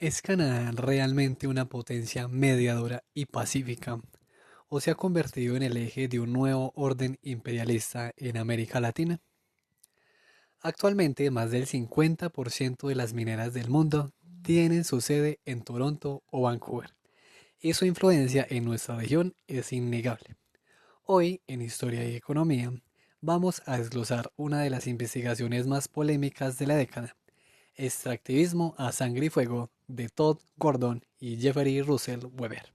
¿Es Canadá realmente una potencia mediadora y pacífica, o se ha convertido en el eje de un nuevo orden imperialista en América Latina? Actualmente, más del 50% de las mineras del mundo tienen su sede en Toronto o Vancouver, y su influencia en nuestra región es innegable. Hoy, en Historia y Economía, vamos a desglosar una de las investigaciones más polémicas de la década: Extractivismo a sangre y fuego, de Todd Gordon y Jeffrey Russell Weber.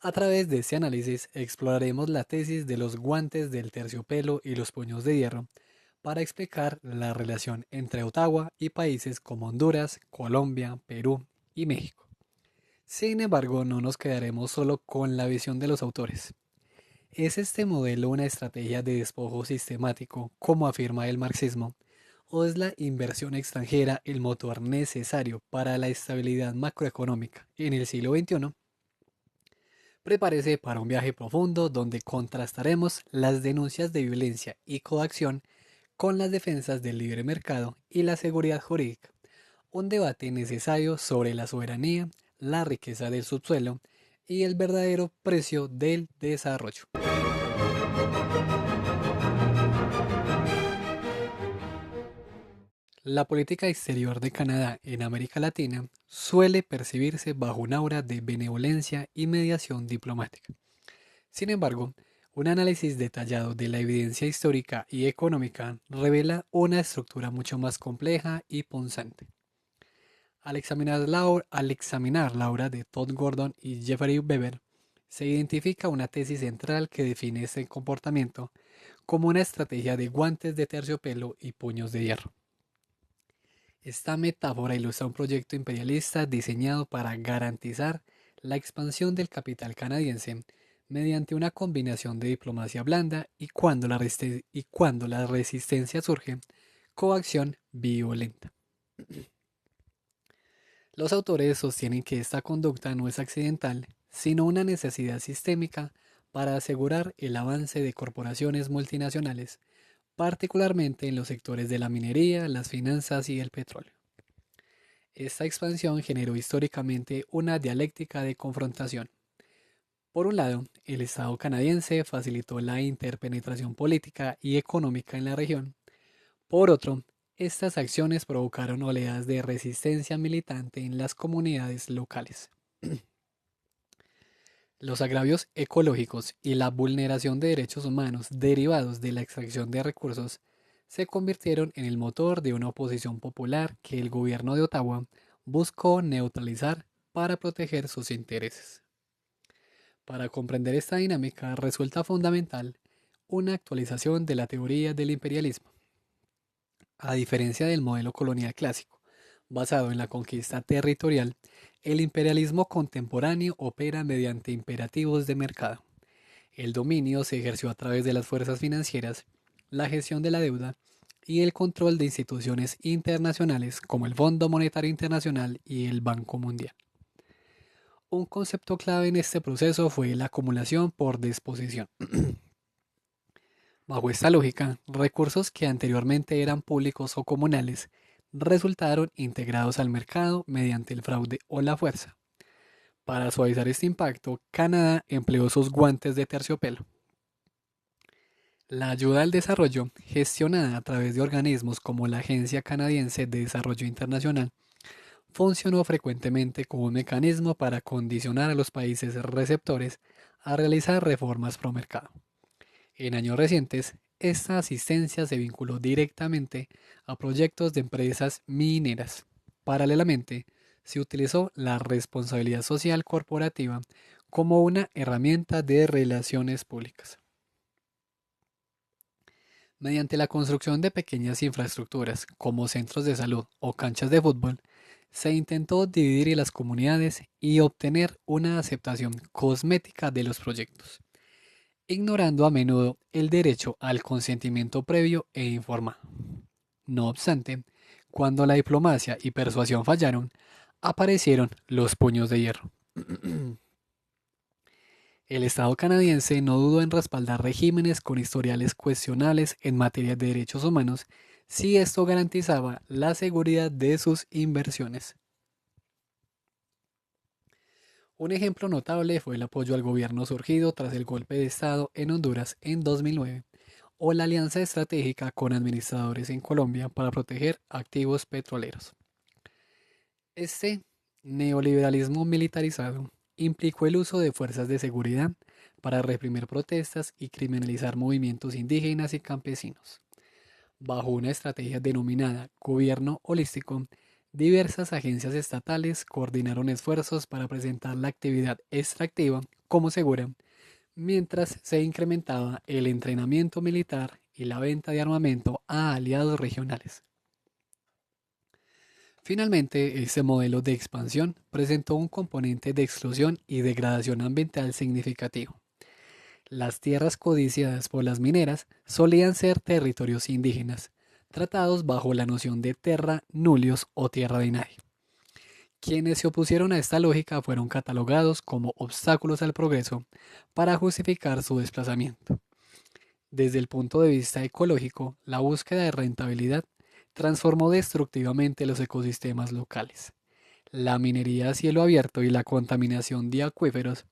A través de este análisis exploraremos la tesis de los guantes del terciopelo y los puños de hierro para explicar la relación entre Ottawa y países como Honduras, Colombia, Perú y México. Sin embargo, no nos quedaremos solo con la visión de los autores. ¿Es este modelo una estrategia de despojo sistemático, como afirma el marxismo, o es la inversión extranjera el motor necesario para la estabilidad macroeconómica en el siglo XXI? Prepárese para un viaje profundo donde contrastaremos las denuncias de violencia y coacción con las defensas del libre mercado y la seguridad jurídica. Un debate necesario sobre la soberanía, la riqueza del subsuelo y el verdadero precio del desarrollo. La política exterior de Canadá en América Latina suele percibirse bajo un aura de benevolencia y mediación diplomática. Sin embargo, un análisis detallado de la evidencia histórica y económica revela una estructura mucho más compleja y punzante. Al examinar la obra de Todd Gordon y Jeffrey Weber, se identifica una tesis central que define este comportamiento como una estrategia de guantes de terciopelo y puños de hierro. Esta metáfora ilustra un proyecto imperialista diseñado para garantizar la expansión del capital canadiense mediante una combinación de diplomacia blanda y cuando la resistencia surge, coacción violenta. Los autores sostienen que esta conducta no es accidental, sino una necesidad sistémica para asegurar el avance de corporaciones multinacionales, particularmente en los sectores de la minería, las finanzas y el petróleo. Esta expansión generó históricamente una dialéctica de confrontación. Por un lado, el Estado canadiense facilitó la interpenetración política y económica en la región. Por otro, estas acciones provocaron oleadas de resistencia militante en las comunidades locales. Los agravios ecológicos y la vulneración de derechos humanos derivados de la extracción de recursos se convirtieron en el motor de una oposición popular que el gobierno de Ottawa buscó neutralizar para proteger sus intereses. Para comprender esta dinámica resulta fundamental una actualización de la teoría del imperialismo. A diferencia del modelo colonial clásico, basado en la conquista territorial, el imperialismo contemporáneo opera mediante imperativos de mercado. El dominio se ejerció a través de las fuerzas financieras, la gestión de la deuda y el control de instituciones internacionales como el Fondo Monetario Internacional y el Banco Mundial. Un concepto clave en este proceso fue la acumulación por disposición. Bajo esta lógica, recursos que anteriormente eran públicos o comunales resultaron integrados al mercado mediante el fraude o la fuerza. Para suavizar este impacto, Canadá empleó sus guantes de terciopelo. La ayuda al desarrollo, gestionada a través de organismos como la Agencia Canadiense de Desarrollo Internacional, funcionó frecuentemente como un mecanismo para condicionar a los países receptores a realizar reformas pro mercado. En años recientes, esta asistencia se vinculó directamente a proyectos de empresas mineras. Paralelamente, se utilizó la responsabilidad social corporativa como una herramienta de relaciones públicas. Mediante la construcción de pequeñas infraestructuras como centros de salud o canchas de fútbol, se intentó dividir las comunidades y obtener una aceptación cosmética de los proyectos, ignorando a menudo el derecho al consentimiento previo e informado. No obstante, cuando la diplomacia y persuasión fallaron, aparecieron los puños de hierro. El Estado canadiense no dudó en respaldar regímenes con historiales cuestionables en materia de derechos humanos si esto garantizaba la seguridad de sus inversiones. Un ejemplo notable fue el apoyo al gobierno surgido tras el golpe de Estado en Honduras en 2009 o la alianza estratégica con administradores en Colombia para proteger activos petroleros. Este neoliberalismo militarizado implicó el uso de fuerzas de seguridad para reprimir protestas y criminalizar movimientos indígenas y campesinos. Bajo una estrategia denominada gobierno holístico, diversas agencias estatales coordinaron esfuerzos para presentar la actividad extractiva como segura, mientras se incrementaba el entrenamiento militar y la venta de armamento a aliados regionales. Finalmente, este modelo de expansión presentó un componente de exclusión y degradación ambiental significativo. Las tierras codiciadas por las mineras solían ser territorios indígenas, tratados bajo la noción de terra nullius o tierra de nadie. Quienes se opusieron a esta lógica fueron catalogados como obstáculos al progreso para justificar su desplazamiento. Desde el punto de vista ecológico, la búsqueda de rentabilidad transformó destructivamente los ecosistemas locales. La minería a cielo abierto y la contaminación de acuíferos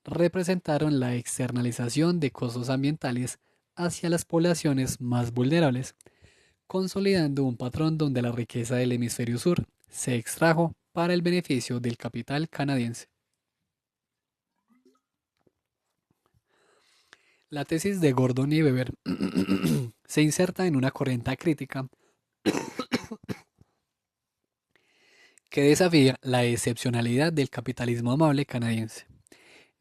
representaron la externalización de costos ambientales hacia las poblaciones más vulnerables, consolidando un patrón donde la riqueza del hemisferio sur se extrajo para el beneficio del capital canadiense. La tesis de Gordon y Weber se inserta en una corriente crítica que desafía la excepcionalidad del capitalismo amable canadiense.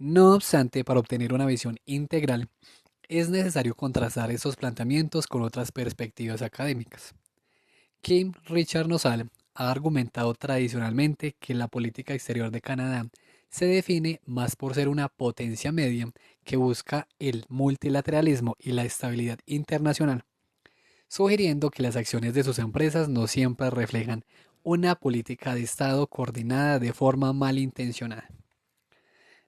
No obstante, para obtener una visión integral, es necesario contrastar estos planteamientos con otras perspectivas académicas. Kim Richard Nosal ha argumentado tradicionalmente que la política exterior de Canadá se define más por ser una potencia media que busca el multilateralismo y la estabilidad internacional, sugiriendo que las acciones de sus empresas no siempre reflejan una política de Estado coordinada de forma malintencionada.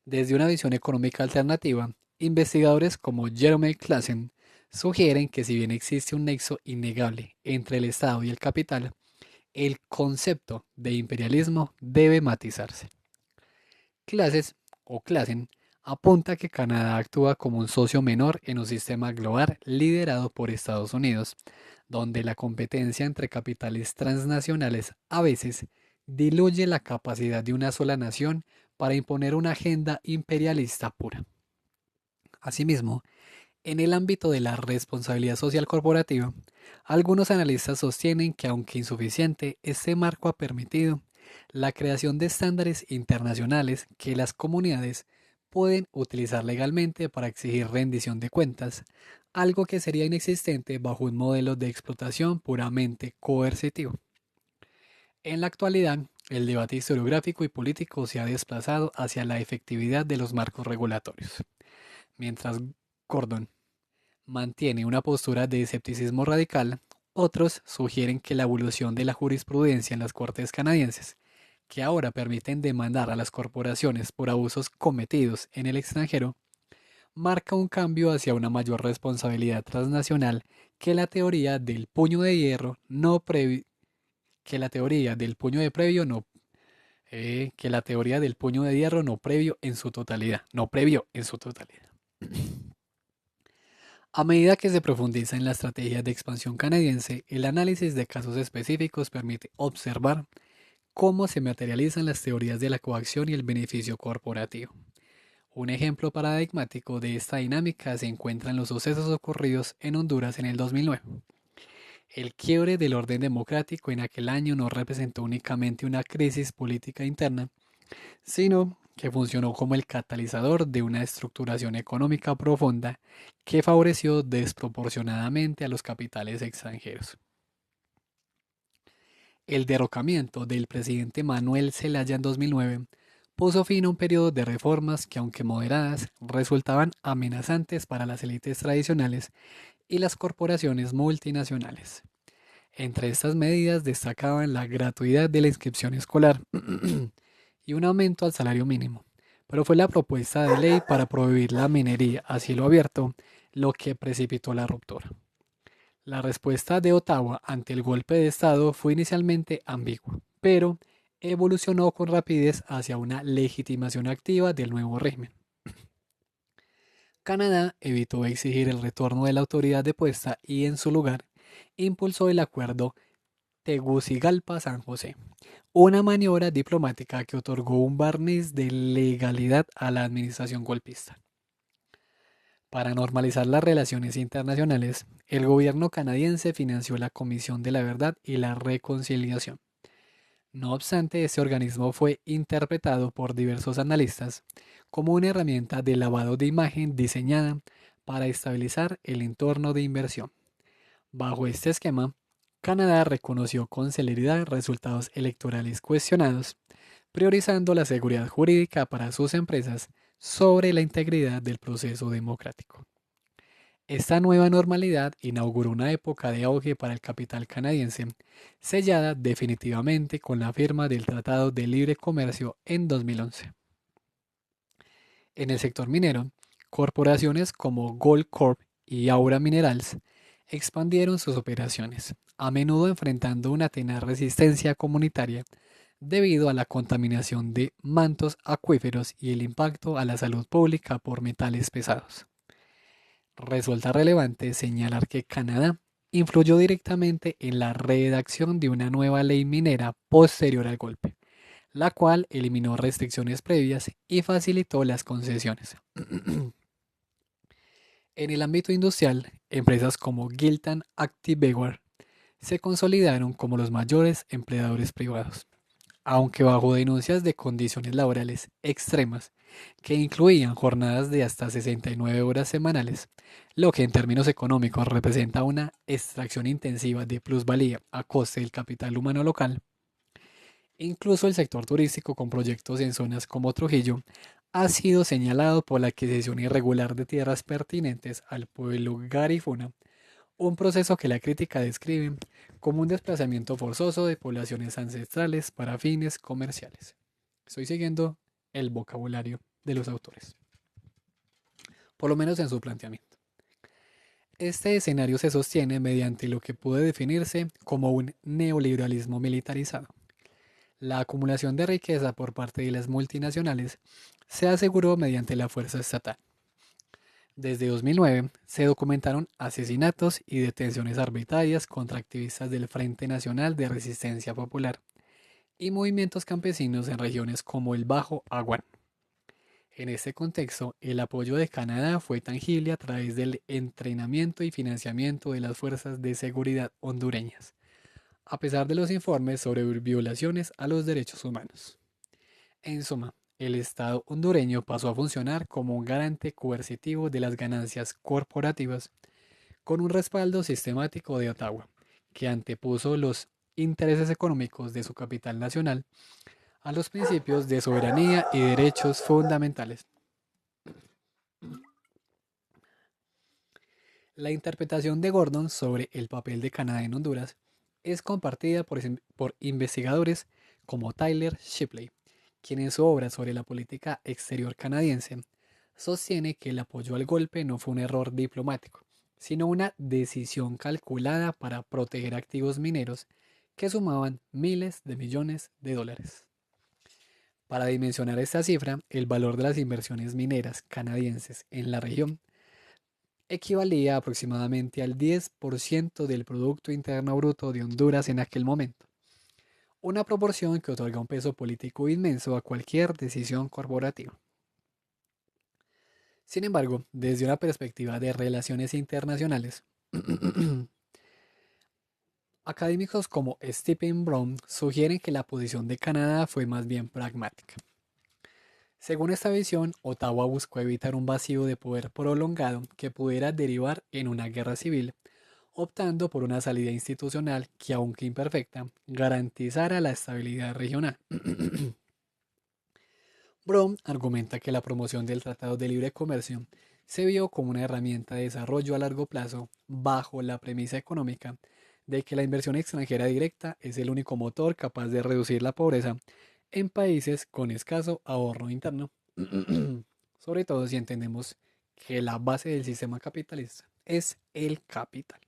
Desde una visión económica alternativa, investigadores como Jerome Claassen sugieren que si bien existe un nexo innegable entre el Estado y el capital, el concepto de imperialismo debe matizarse. Claassen apunta que Canadá actúa como un socio menor en un sistema global liderado por Estados Unidos, donde la competencia entre capitales transnacionales a veces diluye la capacidad de una sola nación para imponer una agenda imperialista pura. Asimismo, en el ámbito de la responsabilidad social corporativa, algunos analistas sostienen que aunque insuficiente, este marco ha permitido la creación de estándares internacionales que las comunidades pueden utilizar legalmente para exigir rendición de cuentas, algo que sería inexistente bajo un modelo de explotación puramente coercitivo. En la actualidad, el debate historiográfico y político se ha desplazado hacia la efectividad de los marcos regulatorios. Mientras Gordon mantiene una postura de escepticismo radical, otros sugieren que la evolución de la jurisprudencia en las cortes canadienses, que ahora permiten demandar a las corporaciones por abusos cometidos en el extranjero, marca un cambio hacia una mayor responsabilidad transnacional que la teoría del puño de hierro no previ que la teoría del puño de previo no que la teoría del puño de hierro no previo en su totalidad, no previo en su totalidad. A medida que se profundiza en la estrategia de expansión canadiense, el análisis de casos específicos permite observar cómo se materializan las teorías de la coacción y el beneficio corporativo. Un ejemplo paradigmático de esta dinámica se encuentra en los sucesos ocurridos en Honduras en el 2009. El quiebre del orden democrático en aquel año no representó únicamente una crisis política interna, sino que funcionó como el catalizador de una estructuración económica profunda que favoreció desproporcionadamente a los capitales extranjeros. El derrocamiento del presidente Manuel Zelaya en 2009 puso fin a un periodo de reformas que, aunque moderadas, resultaban amenazantes para las élites tradicionales y las corporaciones multinacionales. Entre estas medidas destacaban la gratuidad de la inscripción escolar y un aumento al salario mínimo, pero fue la propuesta de ley para prohibir la minería a cielo abierto lo que precipitó la ruptura. La respuesta de Ottawa ante el golpe de Estado fue inicialmente ambigua, pero evolucionó con rapidez hacia una legitimación activa del nuevo régimen. Canadá evitó exigir el retorno de la autoridad depuesta y en su lugar impulsó el acuerdo Tegucigalpa-San José, una maniobra diplomática que otorgó un barniz de legalidad a la administración golpista. Para normalizar las relaciones internacionales, el gobierno canadiense financió la Comisión de la Verdad y la Reconciliación. No obstante, este organismo fue interpretado por diversos analistas como una herramienta de lavado de imagen diseñada para estabilizar el entorno de inversión. Bajo este esquema, Canadá reconoció con celeridad resultados electorales cuestionados, priorizando la seguridad jurídica para sus empresas sobre la integridad del proceso democrático. Esta nueva normalidad inauguró una época de auge para el capital canadiense, sellada definitivamente con la firma del Tratado de Libre Comercio en 2011. En el sector minero, corporaciones como Goldcorp y Aura Minerals expandieron sus operaciones, a menudo enfrentando una tenaz resistencia comunitaria debido a la contaminación de mantos acuíferos y el impacto a la salud pública por metales pesados. Resulta relevante señalar que Canadá influyó directamente en la redacción de una nueva ley minera posterior al golpe, la cual eliminó restricciones previas y facilitó las concesiones. En el ámbito industrial, empresas como Gildan Activewear se consolidaron como los mayores empleadores privados, aunque bajo denuncias de condiciones laborales extremas que incluían jornadas de hasta 69 horas semanales, lo que en términos económicos representa una extracción intensiva de plusvalía a coste del capital humano local. Incluso el sector turístico con proyectos en zonas como Trujillo ha sido señalado por la adquisición irregular de tierras pertinentes al pueblo Garifuna, un proceso que la crítica describe como un desplazamiento forzoso de poblaciones ancestrales para fines comerciales. Estoy siguiendo el vocabulario de los autores, por lo menos en su planteamiento. Este escenario se sostiene mediante lo que puede definirse como un neoliberalismo militarizado. La acumulación de riqueza por parte de las multinacionales se aseguró mediante la fuerza estatal. Desde 2009 se documentaron asesinatos y detenciones arbitrarias contra activistas del Frente Nacional de Resistencia Popular y movimientos campesinos en regiones como el Bajo Aguán. En este contexto, el apoyo de Canadá fue tangible a través del entrenamiento y financiamiento de las fuerzas de seguridad hondureñas, a pesar de los informes sobre violaciones a los derechos humanos. En suma, el Estado hondureño pasó a funcionar como un garante coercitivo de las ganancias corporativas, con un respaldo sistemático de Ottawa, que antepuso los intereses económicos de su capital nacional a los principios de soberanía y derechos fundamentales. La interpretación de Gordon sobre el papel de Canadá en Honduras es compartida por investigadores como Tyler Shipley, quien en su obra sobre la política exterior canadiense sostiene que el apoyo al golpe no fue un error diplomático, sino una decisión calculada para proteger activos mineros que sumaban miles de millones de dólares. Para dimensionar esta cifra, el valor de las inversiones mineras canadienses en la región equivalía aproximadamente al 10% del Producto Interno Bruto de Honduras en aquel momento, una proporción que otorga un peso político inmenso a cualquier decisión corporativa. Sin embargo, desde una perspectiva de relaciones internacionales, académicos como Stephen Brown sugieren que la posición de Canadá fue más bien pragmática. Según esta visión, Ottawa buscó evitar un vacío de poder prolongado que pudiera derivar en una guerra civil, optando por una salida institucional que, aunque imperfecta, garantizara la estabilidad regional. Brown argumenta que la promoción del Tratado de Libre Comercio se vio como una herramienta de desarrollo a largo plazo bajo la premisa económica de que la inversión extranjera directa es el único motor capaz de reducir la pobreza en países con escaso ahorro interno, sobre todo si entendemos que la base del sistema capitalista es el capital.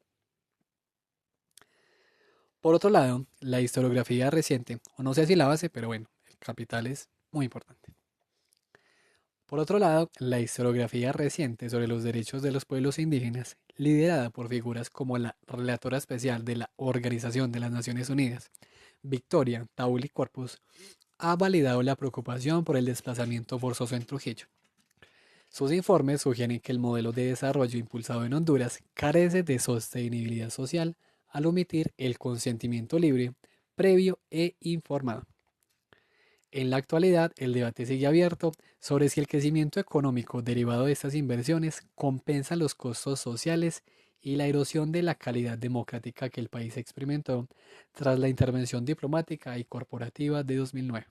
Por otro lado, la historiografía reciente, o no sé si la base, pero bueno, el capital es muy importante. Por otro lado, la historiografía reciente sobre los derechos de los pueblos indígenas, liderada por figuras como la relatora especial de la Organización de las Naciones Unidas, Victoria Tauli Corpus, ha validado la preocupación por el desplazamiento forzoso en Trujillo. Sus informes sugieren que el modelo de desarrollo impulsado en Honduras carece de sostenibilidad social al omitir el consentimiento libre, previo e informado. En la actualidad, el debate sigue abierto sobre si el crecimiento económico derivado de estas inversiones compensa los costos sociales y la erosión de la calidad democrática que el país experimentó tras la intervención diplomática y corporativa de 2009.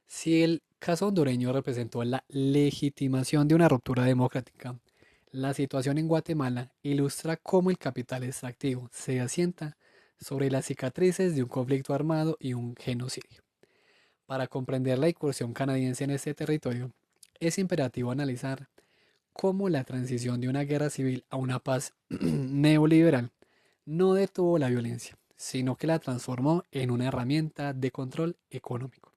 Si el caso hondureño representó la legitimación de una ruptura democrática, la situación en Guatemala ilustra cómo el capital extractivo se asienta sobre las cicatrices de un conflicto armado y un genocidio. Para comprender la incursión canadiense en este territorio, es imperativo analizar cómo la transición de una guerra civil a una paz neoliberal no detuvo la violencia, sino que la transformó en una herramienta de control económico.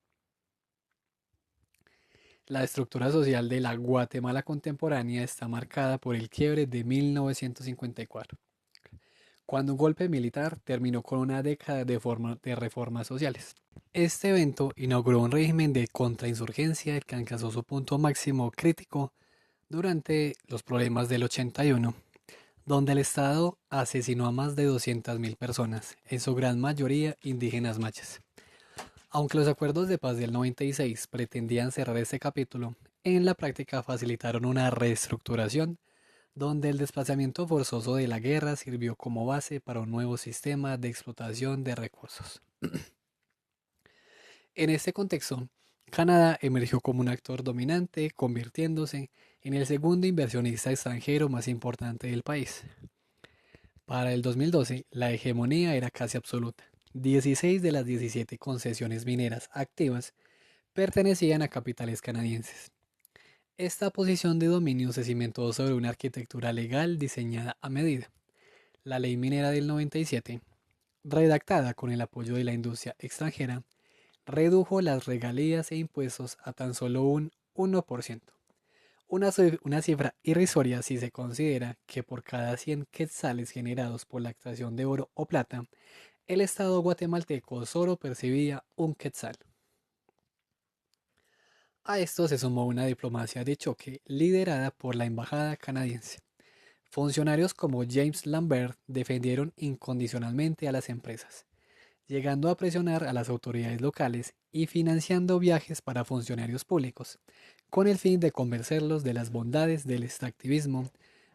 La estructura social de la Guatemala contemporánea está marcada por el quiebre de 1954, cuando un golpe militar terminó con una década de reformas sociales. Este evento inauguró un régimen de contrainsurgencia que alcanzó su punto máximo crítico durante los problemas del 81, donde el Estado asesinó a más de 200.000 personas, en su gran mayoría indígenas mayas. Aunque los acuerdos de paz del 96 pretendían cerrar este capítulo, en la práctica facilitaron una reestructuración donde el desplazamiento forzoso de la guerra sirvió como base para un nuevo sistema de explotación de recursos. En este contexto, Canadá emergió como un actor dominante, convirtiéndose en el segundo inversionista extranjero más importante del país. Para el 2012, la hegemonía era casi absoluta. 16 de las 17 concesiones mineras activas pertenecían a capitales canadienses. Esta posición de dominio se cimentó sobre una arquitectura legal diseñada a medida. La ley minera del 97, redactada con el apoyo de la industria extranjera, redujo las regalías e impuestos a tan solo un 1%. Una cifra irrisoria si se considera que por cada 100 quetzales generados por la extracción de oro o plata, el Estado guatemalteco solo percibía un quetzal. A esto se sumó una diplomacia de choque liderada por la embajada canadiense. Funcionarios como James Lambert defendieron incondicionalmente a las empresas, llegando a presionar a las autoridades locales y financiando viajes para funcionarios públicos, con el fin de convencerlos de las bondades del extractivismo,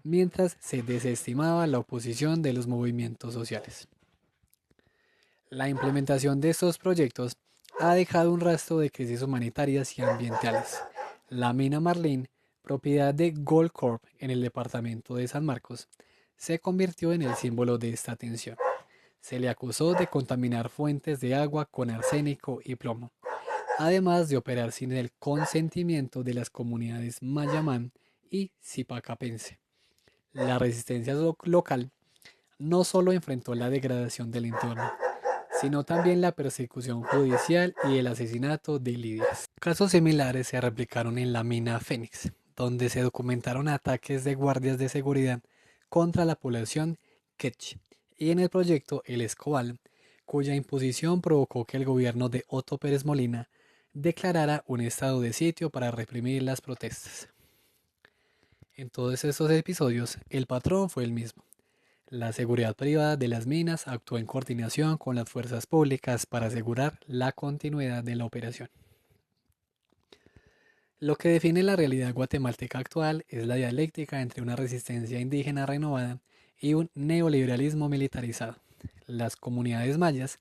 mientras se desestimaba la oposición de los movimientos sociales. La implementación de estos proyectos ha dejado un rastro de crisis humanitarias y ambientales. La mina Marlin, propiedad de Goldcorp en el departamento de San Marcos, se convirtió en el símbolo de esta tensión. Se le acusó de contaminar fuentes de agua con arsénico y plomo, además de operar sin el consentimiento de las comunidades Mayamán y Zipacapense. La resistencia local no solo enfrentó la degradación del entorno, sino también la persecución judicial y el asesinato de líderes. Casos similares se replicaron en la mina Fénix, donde se documentaron ataques de guardias de seguridad contra la población quechua, y en el proyecto El Escobal, cuya imposición provocó que el gobierno de Otto Pérez Molina declarara un estado de sitio para reprimir las protestas. En todos estos episodios, el patrón fue el mismo. La seguridad privada de las minas actuó en coordinación con las fuerzas públicas para asegurar la continuidad de la operación. Lo que define la realidad guatemalteca actual es la dialéctica entre una resistencia indígena renovada y un neoliberalismo militarizado. Las comunidades mayas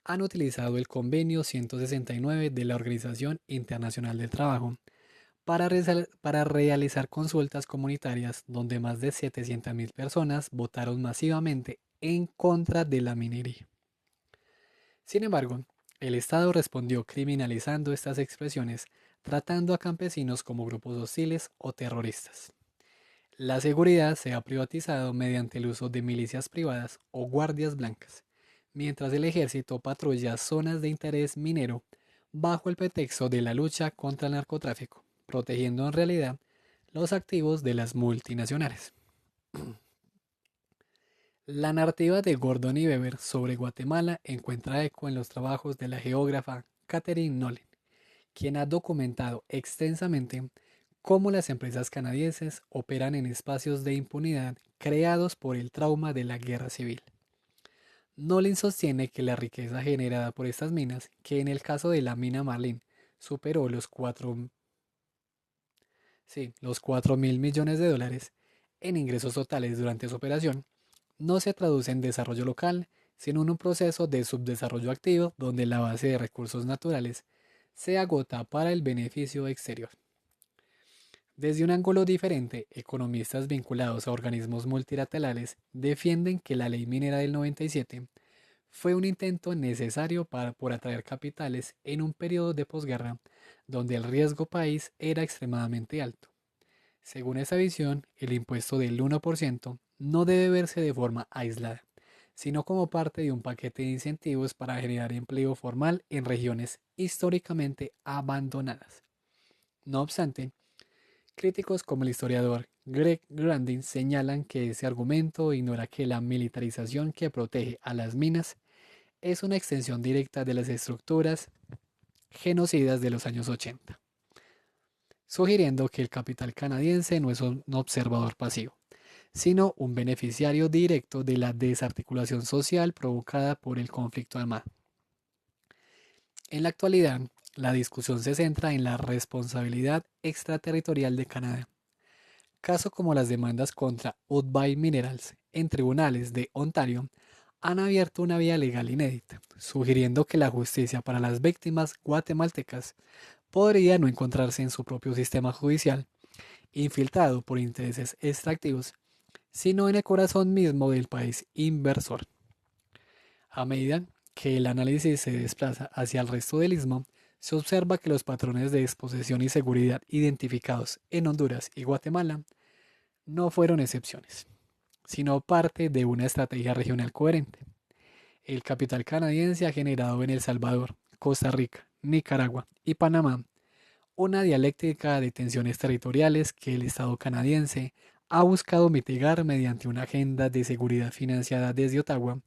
han utilizado el Convenio 169 de la Organización Internacional del Trabajo para realizar consultas comunitarias donde más de 700.000 personas votaron masivamente en contra de la minería. Sin embargo, el Estado respondió criminalizando estas expresiones, tratando a campesinos como grupos hostiles o terroristas. La seguridad se ha privatizado mediante el uso de milicias privadas o guardias blancas, mientras el ejército patrulla zonas de interés minero bajo el pretexto de la lucha contra el narcotráfico, protegiendo en realidad los activos de las multinacionales. La narrativa de Gordon y Weber sobre Guatemala encuentra eco en los trabajos de la geógrafa Catherine Nolen, quien ha documentado extensamente cómo las empresas canadienses operan en espacios de impunidad creados por el trauma de la guerra civil. Nolan sostiene que la riqueza generada por estas minas, que en el caso de la mina Marlin superó los 4.000 millones de dólares en ingresos totales durante su operación, no se traduce en desarrollo local, sino en un proceso de subdesarrollo activo donde la base de recursos naturales se agota para el beneficio exterior. Desde un ángulo diferente, economistas vinculados a organismos multilaterales defienden que la ley minera del 97 fue un intento necesario por atraer capitales en un periodo de posguerra donde el riesgo país era extremadamente alto. Según esa visión, el impuesto del 1% no debe verse de forma aislada, sino como parte de un paquete de incentivos para generar empleo formal en regiones históricamente abandonadas. No obstante, críticos como el historiador Greg Grandin señalan que ese argumento ignora que la militarización que protege a las minas es una extensión directa de las estructuras genocidas de los años 80, sugiriendo que el capital canadiense no es un observador pasivo, sino un beneficiario directo de la desarticulación social provocada por el conflicto armado. En la actualidad, la discusión se centra en la responsabilidad extraterritorial de Canadá, casos como las demandas contra Woodbine Minerals en tribunales de Ontario han abierto una vía legal inédita, sugiriendo que la justicia para las víctimas guatemaltecas podría no encontrarse en su propio sistema judicial, infiltrado por intereses extractivos, sino en el corazón mismo del país inversor. A medida que el análisis se desplaza hacia el resto del istmo, se observa que los patrones de exposición y seguridad identificados en Honduras y Guatemala no fueron excepciones, sino parte de una estrategia regional coherente. El capital canadiense ha generado en El Salvador, Costa Rica, Nicaragua y Panamá una dialéctica de tensiones territoriales que el Estado canadiense ha buscado mitigar mediante una agenda de seguridad financiada desde Ottawa,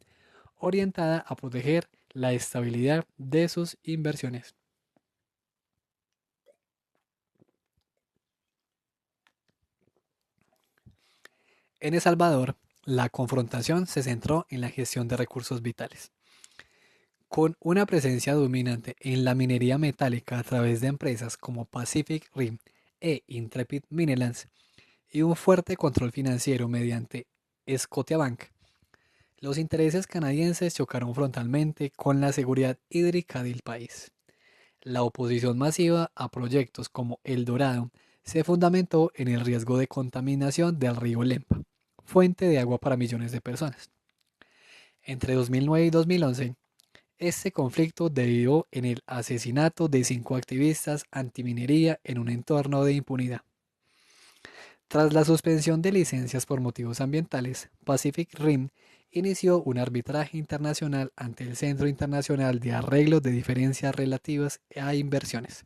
orientada a proteger la estabilidad de sus inversiones. En El Salvador, la confrontación se centró en la gestión de recursos vitales. Con una presencia dominante en la minería metálica a través de empresas como Pacific Rim e Intrepid Minerals y un fuerte control financiero mediante Scotiabank, los intereses canadienses chocaron frontalmente con la seguridad hídrica del país. La oposición masiva a proyectos como El Dorado se fundamentó en el riesgo de contaminación del río Lempa, fuente de agua para millones de personas. Entre 2009 y 2011, este conflicto derivó en el asesinato de 5 activistas antiminería en un entorno de impunidad. Tras la suspensión de licencias por motivos ambientales, Pacific Rim inició un arbitraje internacional ante el Centro Internacional de Arreglo de Diferencias Relativas a Inversiones,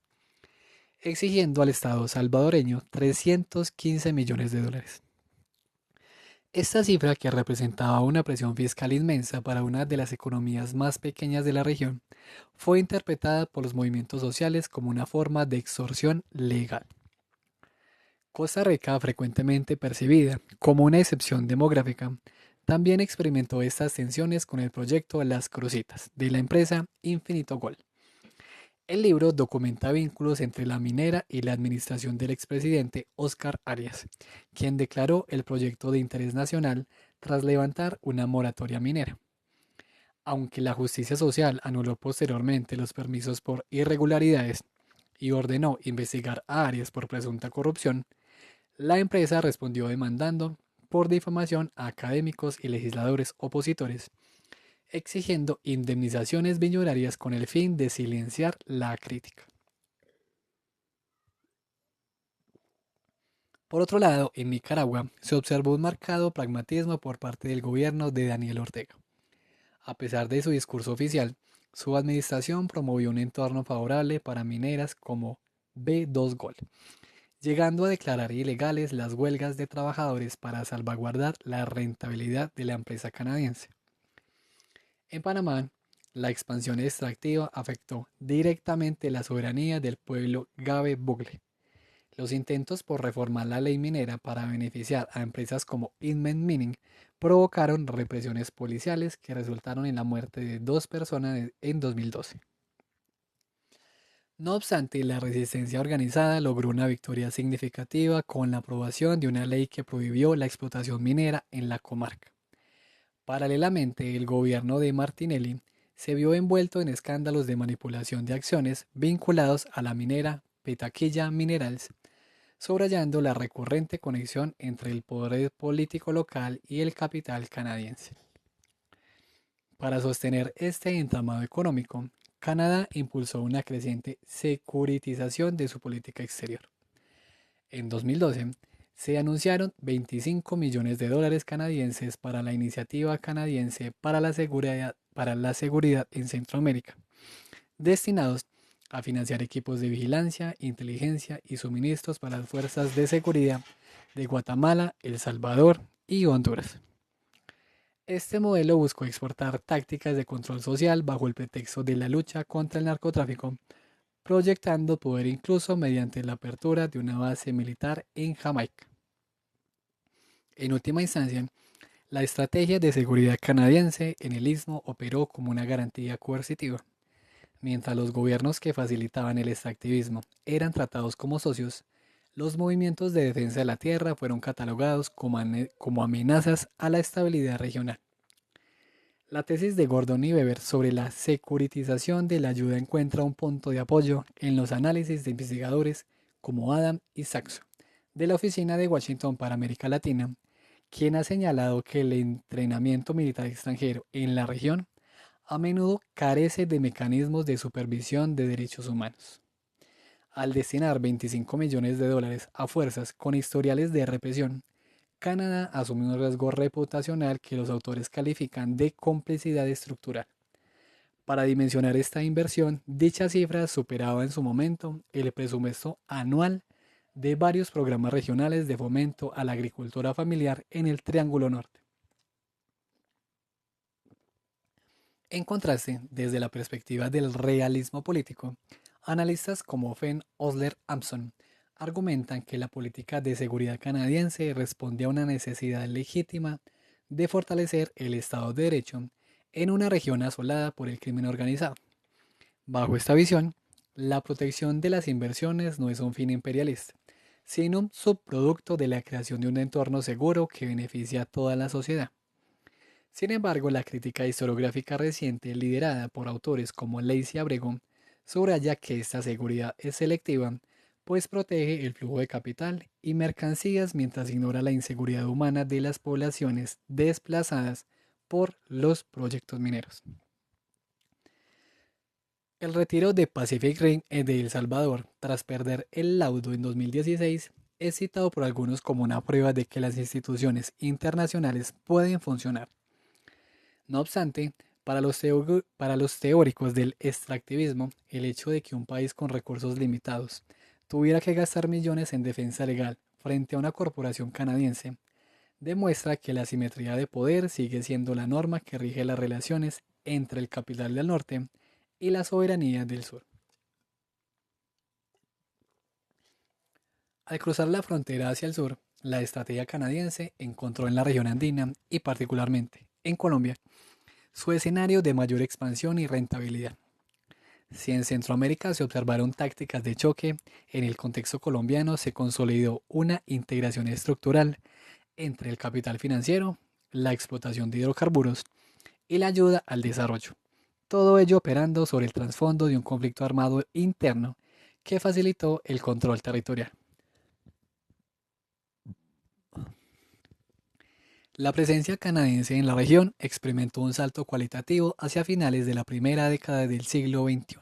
exigiendo al Estado salvadoreño 315 millones de dólares. Esta cifra, que representaba una presión fiscal inmensa para una de las economías más pequeñas de la región, fue interpretada por los movimientos sociales como una forma de extorsión legal. Costa Rica, frecuentemente percibida como una excepción demográfica, también experimentó estas tensiones con el proyecto Las Crucitas de la empresa Infinito Gold. El libro documenta vínculos entre la minera y la administración del expresidente Óscar Arias, quien declaró el proyecto de interés nacional tras levantar una moratoria minera. Aunque la justicia social anuló posteriormente los permisos por irregularidades y ordenó investigar a Arias por presunta corrupción, la empresa respondió demandando por difamación a académicos y legisladores opositores, exigiendo indemnizaciones millonarias con el fin de silenciar la crítica. Por otro lado, en Nicaragua se observó un marcado pragmatismo por parte del gobierno de Daniel Ortega. A pesar de su discurso oficial, su administración promovió un entorno favorable para mineras como B2 Gold, llegando a declarar ilegales las huelgas de trabajadores para salvaguardar la rentabilidad de la empresa canadiense. En Panamá, la expansión extractiva afectó directamente la soberanía del pueblo Gabe Bugle. Los intentos por reformar la ley minera para beneficiar a empresas como Inman Mining provocaron represiones policiales que resultaron en la muerte de 2 personas en 2012. No obstante, la resistencia organizada logró una victoria significativa con la aprobación de una ley que prohibió la explotación minera en la comarca. Paralelamente, el gobierno de Martinelli se vio envuelto en escándalos de manipulación de acciones vinculados a la minera Petaquilla Minerals, subrayando la recurrente conexión entre el poder político local y el capital canadiense. Para sostener este entramado económico, Canadá impulsó una creciente securitización de su política exterior. En 2012, se anunciaron 25 millones de dólares canadienses para la Iniciativa Canadiense para la Seguridad en Centroamérica, destinados a financiar equipos de vigilancia, inteligencia y suministros para las fuerzas de seguridad de Guatemala, El Salvador y Honduras. Este modelo buscó exportar tácticas de control social bajo el pretexto de la lucha contra el narcotráfico, proyectando poder incluso mediante la apertura de una base militar en Jamaica. En última instancia, la estrategia de seguridad canadiense en el Istmo operó como una garantía coercitiva. Mientras los gobiernos que facilitaban el extractivismo eran tratados como socios, los movimientos de defensa de la tierra fueron catalogados como amenazas a la estabilidad regional. La tesis de Gordon y Weber sobre la securitización de la ayuda encuentra un punto de apoyo en los análisis de investigadores como Adam y Saxo, de la Oficina de Washington para América Latina, quien ha señalado que el entrenamiento militar extranjero en la región a menudo carece de mecanismos de supervisión de derechos humanos. Al destinar 25 millones de dólares a fuerzas con historiales de represión, Canadá asume un riesgo reputacional que los autores califican de complicidad estructural. Para dimensionar esta inversión, dicha cifra superaba en su momento el presupuesto anual de varios programas regionales de fomento a la agricultura familiar en el Triángulo Norte. En contraste, desde la perspectiva del realismo político, analistas como Fenn Osler Hampson argumentan que la política de seguridad canadiense responde a una necesidad legítima de fortalecer el Estado de Derecho en una región asolada por el crimen organizado. Bajo esta visión, la protección de las inversiones no es un fin imperialista, sino un subproducto de la creación de un entorno seguro que beneficia a toda la sociedad. Sin embargo, la crítica historiográfica reciente, liderada por autores como Lacey Abrego, subraya que esta seguridad es selectiva, pues protege el flujo de capital y mercancías mientras ignora la inseguridad humana de las poblaciones desplazadas por los proyectos mineros. El retiro de Pacific Rim de El Salvador, tras perder el laudo en 2016, es citado por algunos como una prueba de que las instituciones internacionales pueden funcionar. No obstante, para los teóricos del extractivismo, el hecho de que un país con recursos limitados tuviera que gastar millones en defensa legal frente a una corporación canadiense demuestra que la asimetría de poder sigue siendo la norma que rige las relaciones entre el capital del norte y la soberanía del sur. Al cruzar la frontera hacia el sur, la estrategia canadiense encontró en la región andina y particularmente en Colombia su escenario de mayor expansión y rentabilidad. Si en Centroamérica se observaron tácticas de choque, en el contexto colombiano se consolidó una integración estructural entre el capital financiero, la explotación de hidrocarburos y la ayuda al desarrollo. Todo ello operando sobre el trasfondo de un conflicto armado interno que facilitó el control territorial. La presencia canadiense en la región experimentó un salto cualitativo hacia finales de la primera década del siglo XXI.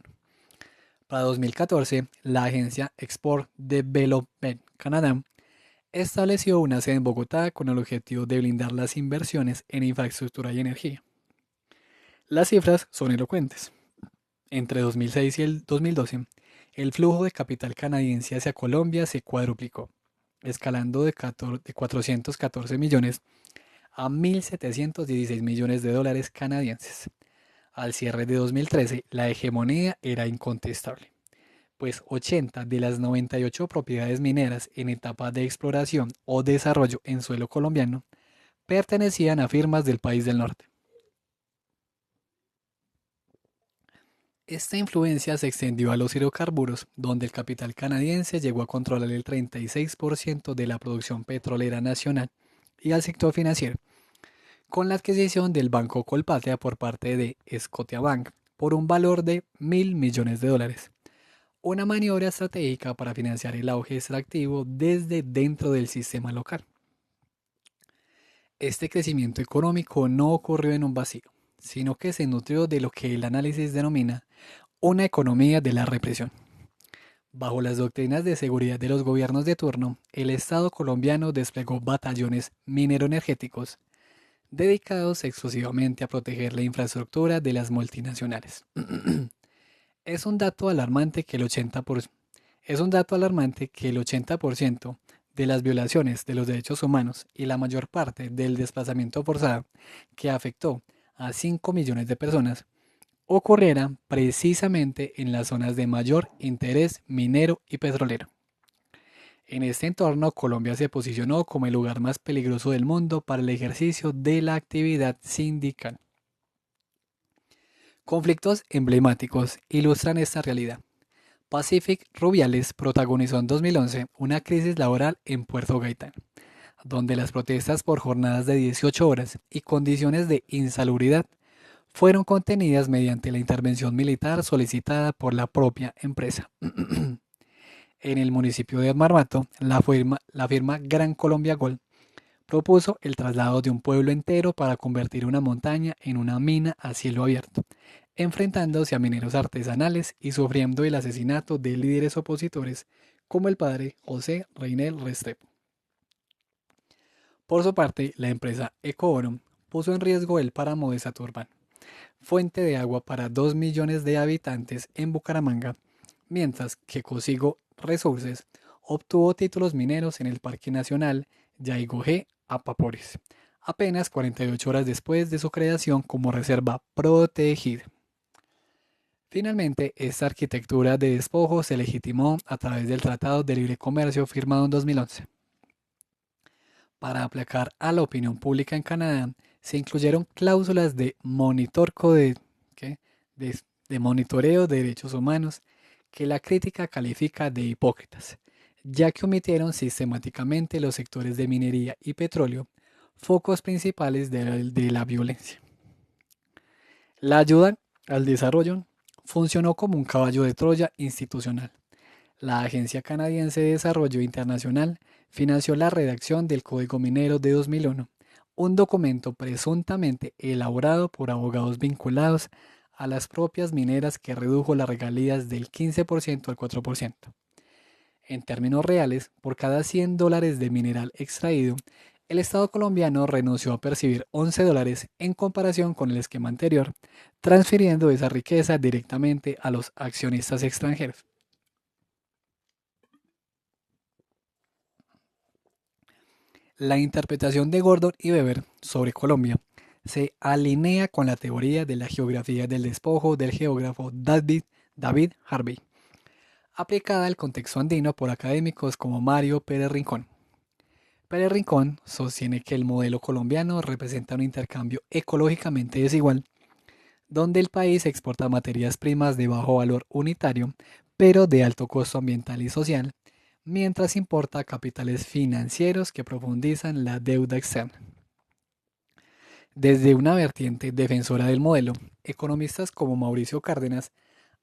Para 2014, la agencia Export Development Canada Estableció una sede en Bogotá con el objetivo de blindar las inversiones en infraestructura y energía. Las cifras son elocuentes. Entre 2006 y el 2012, el flujo de capital canadiense hacia Colombia se cuadruplicó, escalando de 414 millones a 1.716 millones de dólares canadienses. Al cierre de 2013, la hegemonía era incontestable, pues 80 de las 98 propiedades mineras en etapa de exploración o desarrollo en suelo colombiano pertenecían a firmas del país del norte. Esta influencia se extendió a los hidrocarburos, donde el capital canadiense llegó a controlar el 36% de la producción petrolera nacional, y al sector financiero, con la adquisición del Banco Colpatria por parte de Scotiabank por un valor de $1.000 millones, una maniobra estratégica para financiar el auge extractivo desde dentro del sistema local. Este crecimiento económico no ocurrió en un vacío, sino que se nutrió de lo que el análisis denomina una economía de la represión. Bajo las doctrinas de seguridad de los gobiernos de turno, el Estado colombiano desplegó batallones mineroenergéticos dedicados exclusivamente a proteger la infraestructura de las multinacionales. Es un dato alarmante que el 80%, es un dato alarmante que el 80% de las violaciones de los derechos humanos y la mayor parte del desplazamiento forzado que afectó a 5 millones de personas ocurriera precisamente en las zonas de mayor interés minero y petrolero. En este entorno, Colombia se posicionó como el lugar más peligroso del mundo para el ejercicio de la actividad sindical. Conflictos emblemáticos ilustran esta realidad. Pacific Rubiales protagonizó en 2011 una crisis laboral en Puerto Gaitán, donde las protestas por jornadas de 18 horas y condiciones de insalubridad fueron contenidas mediante la intervención militar solicitada por la propia empresa. En el municipio de Marmato, la firma Gran Colombia Gold propuso el traslado de un pueblo entero para convertir una montaña en una mina a cielo abierto, enfrentándose a mineros artesanales y sufriendo el asesinato de líderes opositores como el padre José Reinel Restrepo. Por su parte, la empresa Ecooro puso en riesgo el páramo de Saturbán, fuente de agua para 2 millones de habitantes en Bucaramanga, mientras que Cosigo Resources obtuvo títulos mineros en el Parque Nacional Yaigojé Apapores, apenas 48 horas después de su creación como reserva protegida. Finalmente, esta arquitectura de despojo se legitimó a través del Tratado de Libre Comercio firmado en 2011. Para aplacar a la opinión pública en Canadá, se incluyeron cláusulas de, ¿qué? de monitoreo de derechos humanos que la crítica califica de hipócritas, ya que omitieron sistemáticamente los sectores de minería y petróleo, focos principales de la violencia. La ayuda al desarrollo funcionó como un caballo de Troya institucional. La Agencia Canadiense de Desarrollo Internacional financió la redacción del Código Minero de 2001, un documento presuntamente elaborado por abogados vinculados a las propias mineras que redujo las regalías del 15% al 4%. En términos reales, por cada $100 de mineral extraído, el Estado colombiano renunció a percibir $11 en comparación con el esquema anterior, transfiriendo esa riqueza directamente a los accionistas extranjeros. La interpretación de Gordon y Weber sobre Colombia se alinea con la teoría de la geografía del despojo del geógrafo David Harvey, aplicada al contexto andino por académicos como Mario Pérez Rincón. Pérez Rincón sostiene que el modelo colombiano representa un intercambio ecológicamente desigual, donde el país exporta materias primas de bajo valor unitario, pero de alto costo ambiental y social, mientras importa capitales financieros que profundizan la deuda externa. Desde una vertiente defensora del modelo, economistas como Mauricio Cárdenas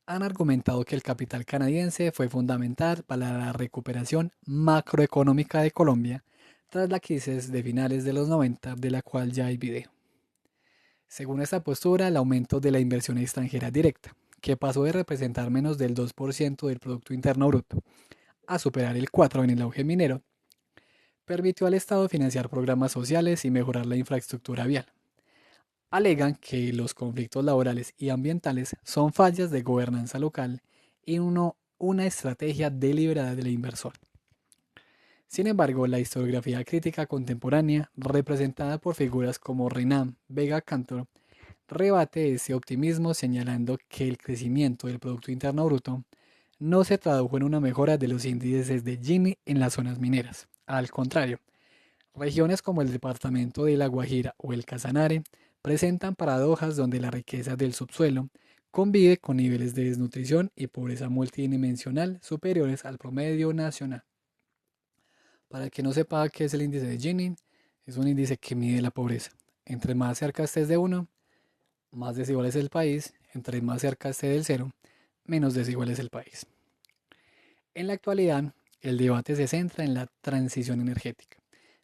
han argumentado que el capital canadiense fue fundamental para la recuperación macroeconómica de Colombia tras la crisis de finales de los 90, de la cual ya hay video. Según esta postura, el aumento de la inversión extranjera directa, que pasó de representar menos del 2% del Producto Interno Bruto a superar el 4% en el auge minero, permitió al Estado financiar programas sociales y mejorar la infraestructura vial. Alegan que los conflictos laborales y ambientales son fallas de gobernanza local y una estrategia deliberada del inversor. Sin embargo, la historiografía crítica contemporánea, representada por figuras como Renan Vega Cantor, rebate ese optimismo señalando que el crecimiento del Producto Interno Bruto no se tradujo en una mejora de los índices de Gini en las zonas mineras. Al contrario, regiones como el departamento de La Guajira o el Casanare presentan paradojas donde la riqueza del subsuelo convive con niveles de desnutrición y pobreza multidimensional superiores al promedio nacional. Para el que no sepa qué es el índice de Gini, es un índice que mide la pobreza. Entre más cerca estés de uno, más desigual es el país. Entre más cerca esté del cero, menos desigual es el país. En la actualidad, el debate se centra en la transición energética.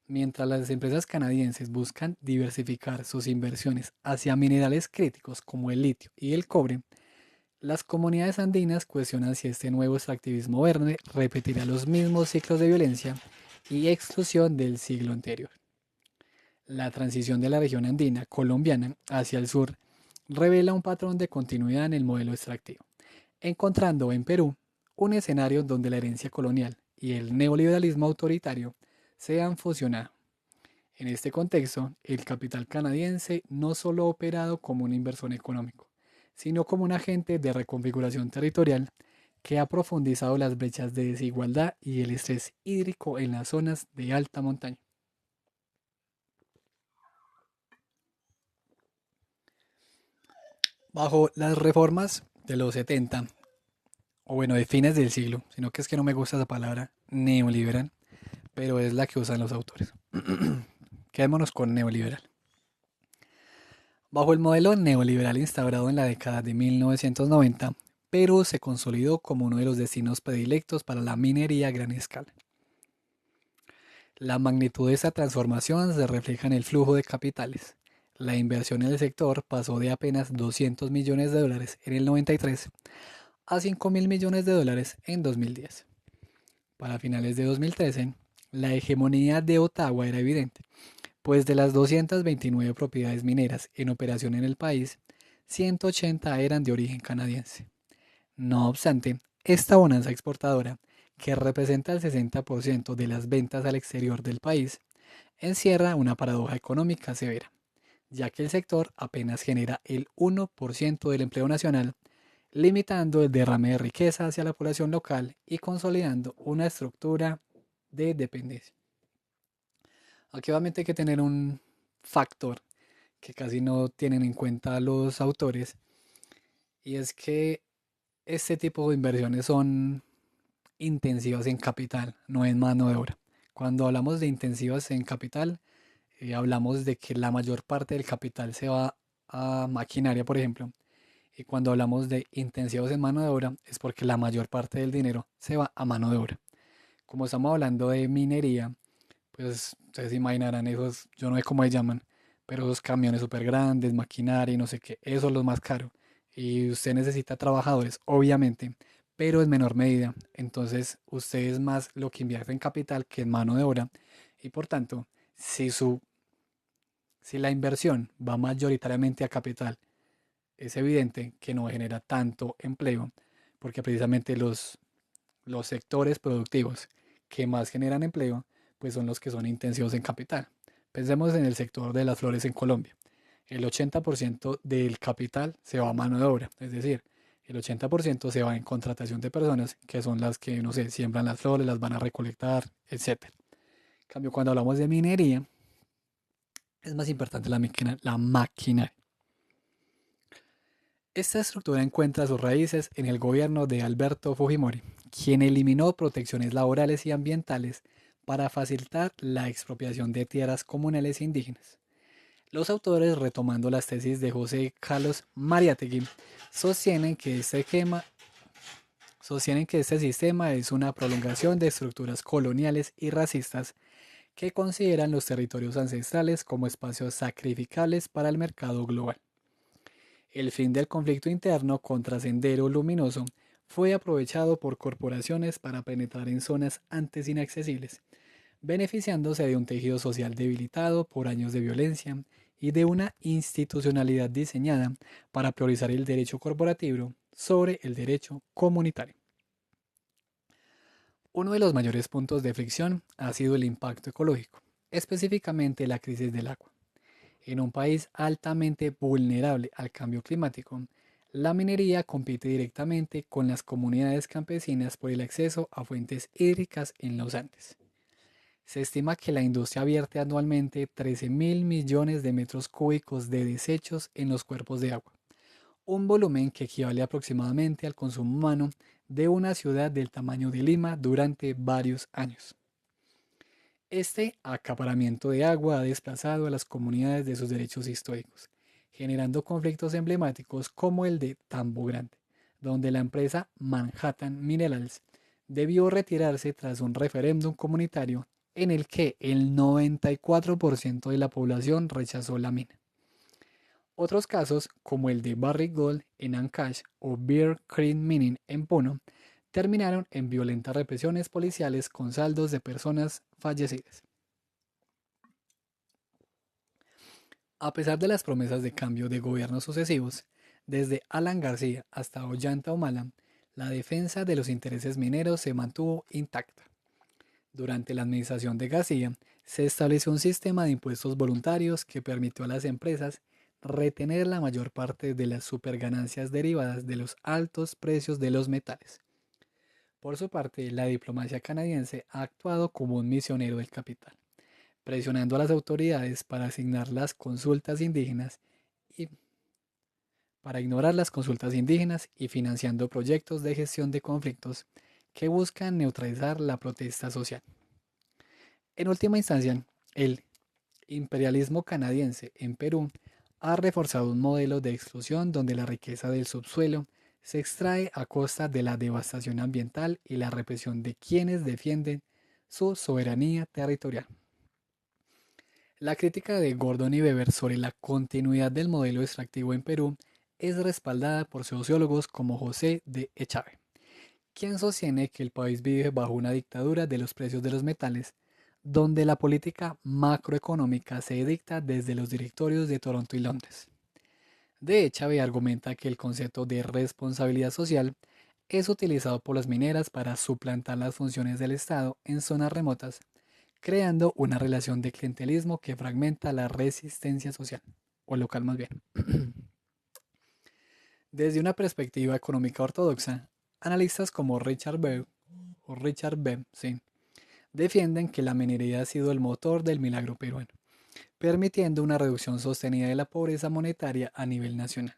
Mientras las empresas canadienses buscan diversificar sus inversiones hacia minerales críticos como el litio y el cobre, las comunidades andinas cuestionan si este nuevo extractivismo verde repetirá los mismos ciclos de violencia y exclusión del siglo anterior. La transición de la región andina colombiana hacia el sur revela un patrón de continuidad en el modelo extractivo, encontrando en Perú un escenario donde la herencia colonial y el neoliberalismo autoritario se han fusionado. En este contexto, el capital canadiense no solo ha operado como un inversor económico, sino como un agente de reconfiguración territorial que ha profundizado las brechas de desigualdad y el estrés hídrico en las zonas de alta montaña. Bajo las reformas de los 70, o bueno, de fines del siglo, sino que es que no me gusta esa palabra, neoliberal, pero es la que usan los autores. Quedémonos con neoliberal. Bajo el modelo neoliberal instaurado en la década de 1990, Perú se consolidó como uno de los destinos predilectos para la minería a gran escala. La magnitud de esta transformación se refleja en el flujo de capitales. La inversión en el sector pasó de apenas 200 millones de dólares en el 93 a 5 mil millones de dólares en 2010. Para finales de 2013, la hegemonía de Ottawa era evidente, pues de las 229 propiedades mineras en operación en el país, 180 eran de origen canadiense. No obstante, esta bonanza exportadora, que representa el 60% de las ventas al exterior del país, encierra una paradoja económica severa, ya que el sector apenas genera el 1% del empleo nacional, limitando el derrame de riqueza hacia la población local y consolidando una estructura de dependencia. Aquí obviamente hay que tener un factor que casi no tienen en cuenta los autores, y es que este tipo de inversiones son intensivas en capital, no en mano de obra. Cuando hablamos de intensivas en capital, hablamos de que la mayor parte del capital se va a maquinaria, por ejemplo. Y cuando hablamos de intensivos en mano de obra, es porque la mayor parte del dinero se va a mano de obra. Como estamos hablando de minería, pues ustedes se imaginarán esos, yo no sé cómo se llaman, pero esos camiones súper grandes, maquinaria y no sé qué, eso es lo más caro. Y usted necesita trabajadores, obviamente, pero en menor medida. Entonces, usted es más lo que invierte en capital que en mano de obra. Y por tanto, si la inversión va mayoritariamente a capital, es evidente que no genera tanto empleo, porque precisamente los sectores productivos que más generan empleo, pues son los que son intensivos en capital. Pensemos en el sector de las flores en Colombia. El 80% del capital se va a mano de obra, es decir, el 80% se va en contratación de personas que son las que, no sé, siembran las flores, las van a recolectar, etc. En cambio, cuando hablamos de minería, es más importante la maquinaria. Esta estructura encuentra sus raíces en el gobierno de Alberto Fujimori, quien eliminó protecciones laborales y ambientales para facilitar la expropiación de tierras comunales indígenas. Los autores, retomando las tesis de José Carlos Mariátegui, sostienen que este sistema es una prolongación de estructuras coloniales y racistas que consideran los territorios ancestrales como espacios sacrificables para el mercado global. El fin del conflicto interno contra Sendero Luminoso fue aprovechado por corporaciones para penetrar en zonas antes inaccesibles, beneficiándose de un tejido social debilitado por años de violencia y de una institucionalidad diseñada para priorizar el derecho corporativo sobre el derecho comunitario. Uno de los mayores puntos de fricción ha sido el impacto ecológico, específicamente la crisis del agua. En un país altamente vulnerable al cambio climático, la minería compite directamente con las comunidades campesinas por el acceso a fuentes hídricas en los Andes. Se estima que la industria vierte anualmente 13.000 millones de metros cúbicos de desechos en los cuerpos de agua, un volumen que equivale aproximadamente al consumo humano de una ciudad del tamaño de Lima durante varios años. Este acaparamiento de agua ha desplazado a las comunidades de sus derechos históricos, generando conflictos emblemáticos como el de Tambo Grande, donde la empresa Manhattan Minerals debió retirarse tras un referéndum comunitario en el que el 94% de la población rechazó la mina. Otros casos, como el de Barrick Gold en Ancash o Bear Creek Mining en Puno, terminaron en violentas represiones policiales con saldos de personas fallecidas. A pesar de las promesas de cambio de gobiernos sucesivos, desde Alan García hasta Ollanta Humala, la defensa de los intereses mineros se mantuvo intacta. Durante la administración de García, se estableció un sistema de impuestos voluntarios que permitió a las empresas retener la mayor parte de las superganancias derivadas de los altos precios de los metales. Por su parte, la diplomacia canadiense ha actuado como un misionero del capital, presionando a las autoridades para asignar las consultas indígenas y para ignorar las consultas indígenas y financiando proyectos de gestión de conflictos que buscan neutralizar la protesta social. En última instancia, el imperialismo canadiense en Perú ha reforzado un modelo de exclusión donde la riqueza del subsuelo se extrae a costa de la devastación ambiental y la represión de quienes defienden su soberanía territorial. La crítica de Gordon y Weber sobre la continuidad del modelo extractivo en Perú es respaldada por sociólogos como José de Echave, quien sostiene que el país vive bajo una dictadura de los precios de los metales, donde la política macroeconómica se dicta desde los directorios de Toronto y Londres. De Echave argumenta que el concepto de responsabilidad social es utilizado por las mineras para suplantar las funciones del Estado en zonas remotas, creando una relación de clientelismo que fragmenta la resistencia social, o local más bien. Desde una perspectiva económica ortodoxa, analistas como Richard Bebb, sí, defienden que la minería ha sido el motor del milagro peruano, permitiendo una reducción sostenida de la pobreza monetaria a nivel nacional.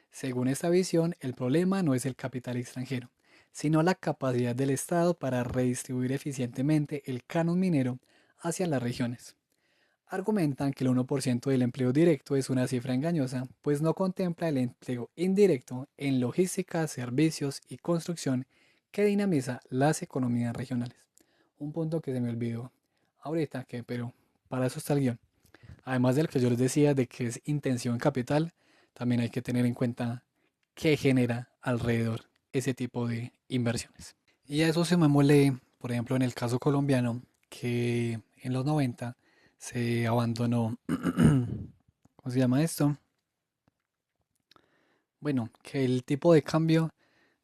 Según esta visión, el problema no es el capital extranjero, sino la capacidad del Estado para redistribuir eficientemente el canon minero hacia las regiones. Argumentan que el 1% del empleo directo es una cifra engañosa, pues no contempla el empleo indirecto en logística, servicios y construcción que dinamiza las economías regionales. Un punto que se me olvidó ahorita, pero para eso está el guión. Además del que yo les decía de que es intención capital, también hay que tener en cuenta qué genera alrededor ese tipo de inversiones. Y a eso se me muele, por ejemplo, en el caso colombiano, que en los 90 se abandonó, ¿cómo se llama esto? Bueno, que el tipo de cambio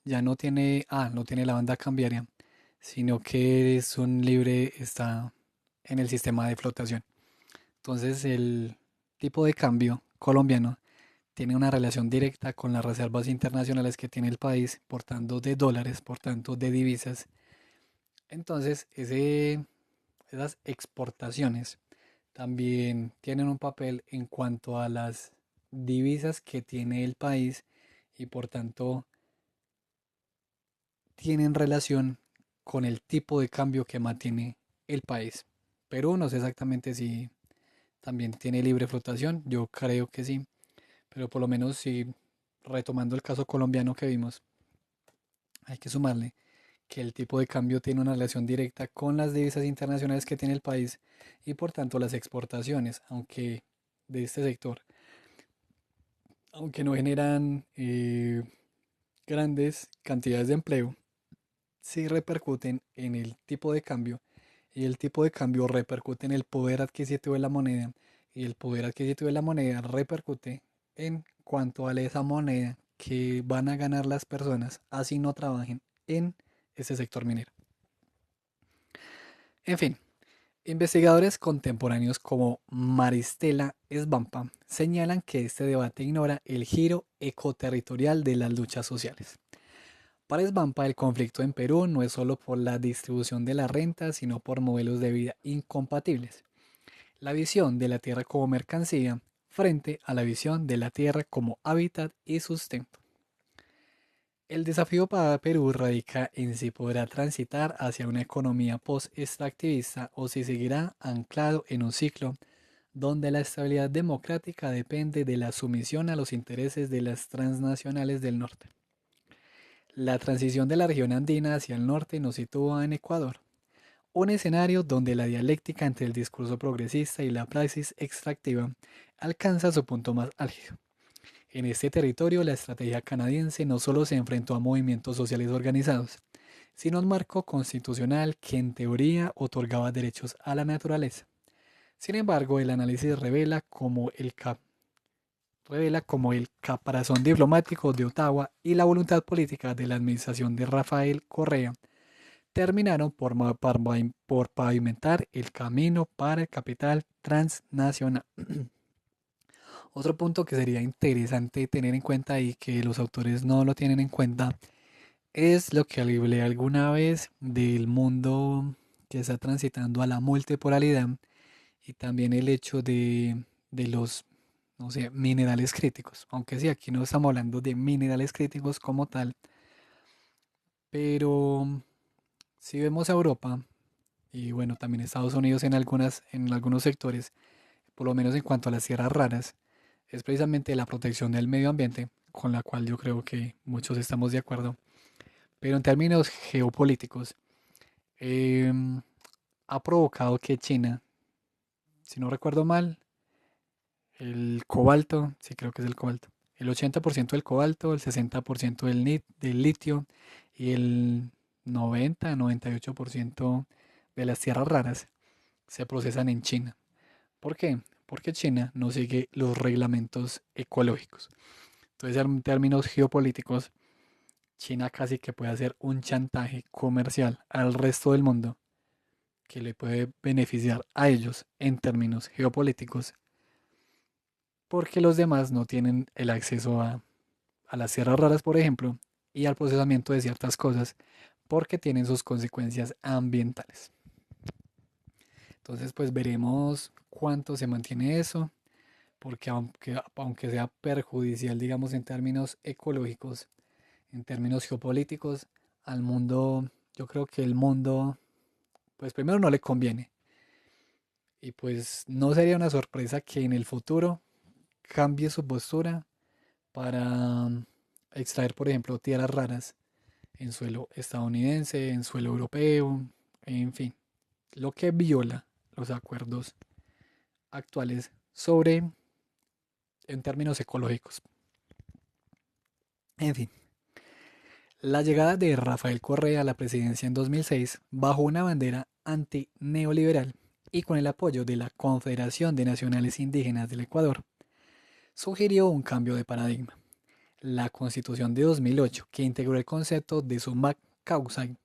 ya no tiene la banda cambiaria, sino que es un libre, está en el sistema de flotación. Entonces el tipo de cambio colombiano tiene una relación directa con las reservas internacionales que tiene el país, por tanto de dólares, por tanto de divisas. Entonces esas exportaciones también tienen un papel en cuanto a las divisas que tiene el país y por tanto tienen relación con el tipo de cambio que mantiene el país. Perú no sé exactamente si también tiene libre flotación, yo creo que sí, pero por lo menos si retomando el caso colombiano que vimos, hay que sumarle que el tipo de cambio tiene una relación directa con las divisas internacionales que tiene el país y por tanto las exportaciones, aunque de este sector, aunque no generan grandes cantidades de empleo, sí repercuten en el tipo de cambio y el tipo de cambio repercute en el poder adquisitivo de la moneda y el poder adquisitivo de la moneda repercute en cuánto vale esa moneda que van a ganar las personas así no trabajen en ese sector minero. En fin, investigadores contemporáneos como Maristela Svampa señalan que este debate ignora el giro ecoterritorial de las luchas sociales. Para Svampa, el conflicto en Perú no es solo por la distribución de la renta, sino por modelos de vida incompatibles. La visión de la tierra como mercancía frente a la visión de la tierra como hábitat y sustento. El desafío para Perú radica en si podrá transitar hacia una economía post-extractivista o si seguirá anclado en un ciclo donde la estabilidad democrática depende de la sumisión a los intereses de las transnacionales del norte. La transición de la región andina hacia el norte nos sitúa en Ecuador, un escenario donde la dialéctica entre el discurso progresista y la praxis extractiva alcanza su punto más álgido. En este territorio, la estrategia canadiense no solo se enfrentó a movimientos sociales organizados, sino a un marco constitucional que en teoría otorgaba derechos a la naturaleza. Sin embargo, el análisis revela como el caparazón diplomático de Ottawa y la voluntad política de la administración de Rafael Correa terminaron por pavimentar el camino para el capital transnacional. Otro punto que sería interesante tener en cuenta y que los autores no lo tienen en cuenta es lo que hablé alguna vez del mundo que está transitando a la multipolaridad y también el hecho de los, no sé, minerales críticos. Aunque sí, aquí no estamos hablando de minerales críticos como tal, pero si vemos a Europa y bueno, también Estados Unidos en algunos sectores, por lo menos en cuanto a las tierras raras, es precisamente la protección del medio ambiente, con la cual yo creo que muchos estamos de acuerdo. Pero en términos geopolíticos, em, ha provocado que China, si no recuerdo mal, el cobalto, sí creo que es el cobalto, el 80% del cobalto, el 60% del litio y el 98% de las tierras raras se procesan en China. ¿Por qué? Porque China no sigue los reglamentos ecológicos. Entonces, en términos geopolíticos, China casi que puede hacer un chantaje comercial al resto del mundo que le puede beneficiar a ellos en términos geopolíticos, porque los demás no tienen el acceso a las tierras raras, por ejemplo, y al procesamiento de ciertas cosas, porque tienen sus consecuencias ambientales. Entonces, pues veremos cuánto se mantiene eso, porque aunque sea perjudicial, digamos, en términos ecológicos, en términos geopolíticos, al mundo, yo creo que el mundo, pues primero no le conviene. Y pues no sería una sorpresa que en el futuro cambie su postura para extraer, por ejemplo, tierras raras en suelo estadounidense, en suelo europeo, en fin, lo que viola los acuerdos actuales sobre, en términos ecológicos. En fin, la llegada de Rafael Correa a la presidencia en 2006 bajo una bandera anti-neoliberal y con el apoyo de la Confederación de Nacionales Indígenas del Ecuador, sugirió un cambio de paradigma. La Constitución de 2008, que integró el concepto de summa causai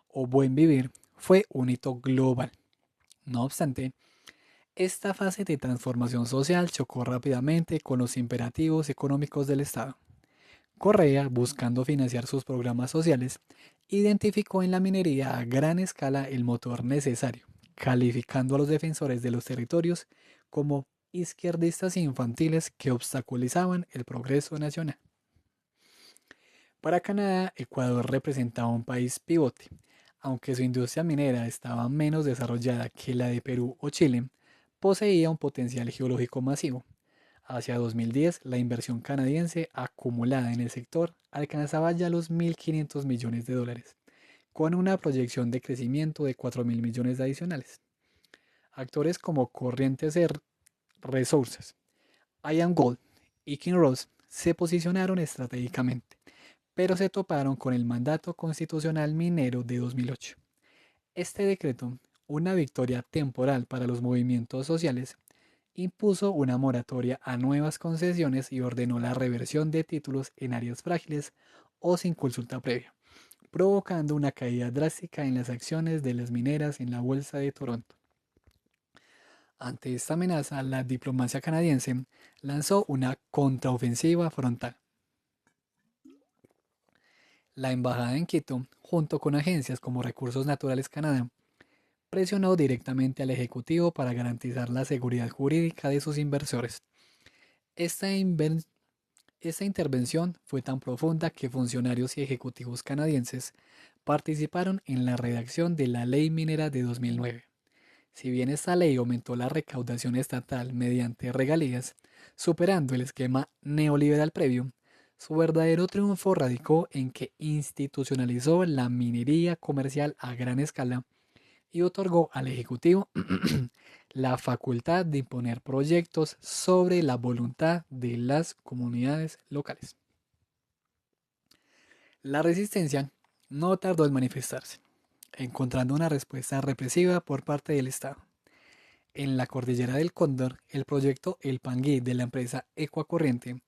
o buen vivir, fue un hito global. No obstante, esta fase de transformación social chocó rápidamente con los imperativos económicos del Estado. Correa, buscando financiar sus programas sociales, identificó en la minería a gran escala el motor necesario, calificando a los defensores de los territorios como izquierdistas infantiles que obstaculizaban el progreso nacional. Para Canadá, Ecuador representaba un país pivote. Aunque su industria minera estaba menos desarrollada que la de Perú o Chile, poseía un potencial geológico masivo. Hacia 2010, la inversión canadiense acumulada en el sector alcanzaba ya los 1.500 millones de dólares, con una proyección de crecimiento de 4.000 millones adicionales. Actores como Corrientes Resources, Ian Gold y King Ross se posicionaron estratégicamente, pero se toparon con el mandato constitucional minero de 2008. Este decreto, una victoria temporal para los movimientos sociales, impuso una moratoria a nuevas concesiones y ordenó la reversión de títulos en áreas frágiles o sin consulta previa, provocando una caída drástica en las acciones de las mineras en la Bolsa de Toronto. Ante esta amenaza, la diplomacia canadiense lanzó una contraofensiva frontal. La embajada en Quito, junto con agencias como Recursos Naturales Canadá, presionó directamente al Ejecutivo para garantizar la seguridad jurídica de sus inversores. Esta, esta intervención fue tan profunda que funcionarios y ejecutivos canadienses participaron en la redacción de la Ley Minera de 2009. Si bien esta ley aumentó la recaudación estatal mediante regalías, superando el esquema neoliberal previo, su verdadero triunfo radicó en que institucionalizó la minería comercial a gran escala y otorgó al Ejecutivo la facultad de imponer proyectos sobre la voluntad de las comunidades locales. La resistencia no tardó en manifestarse, encontrando una respuesta represiva por parte del Estado. En la cordillera del Cóndor, el proyecto El Panguí de la empresa Ecuacorriente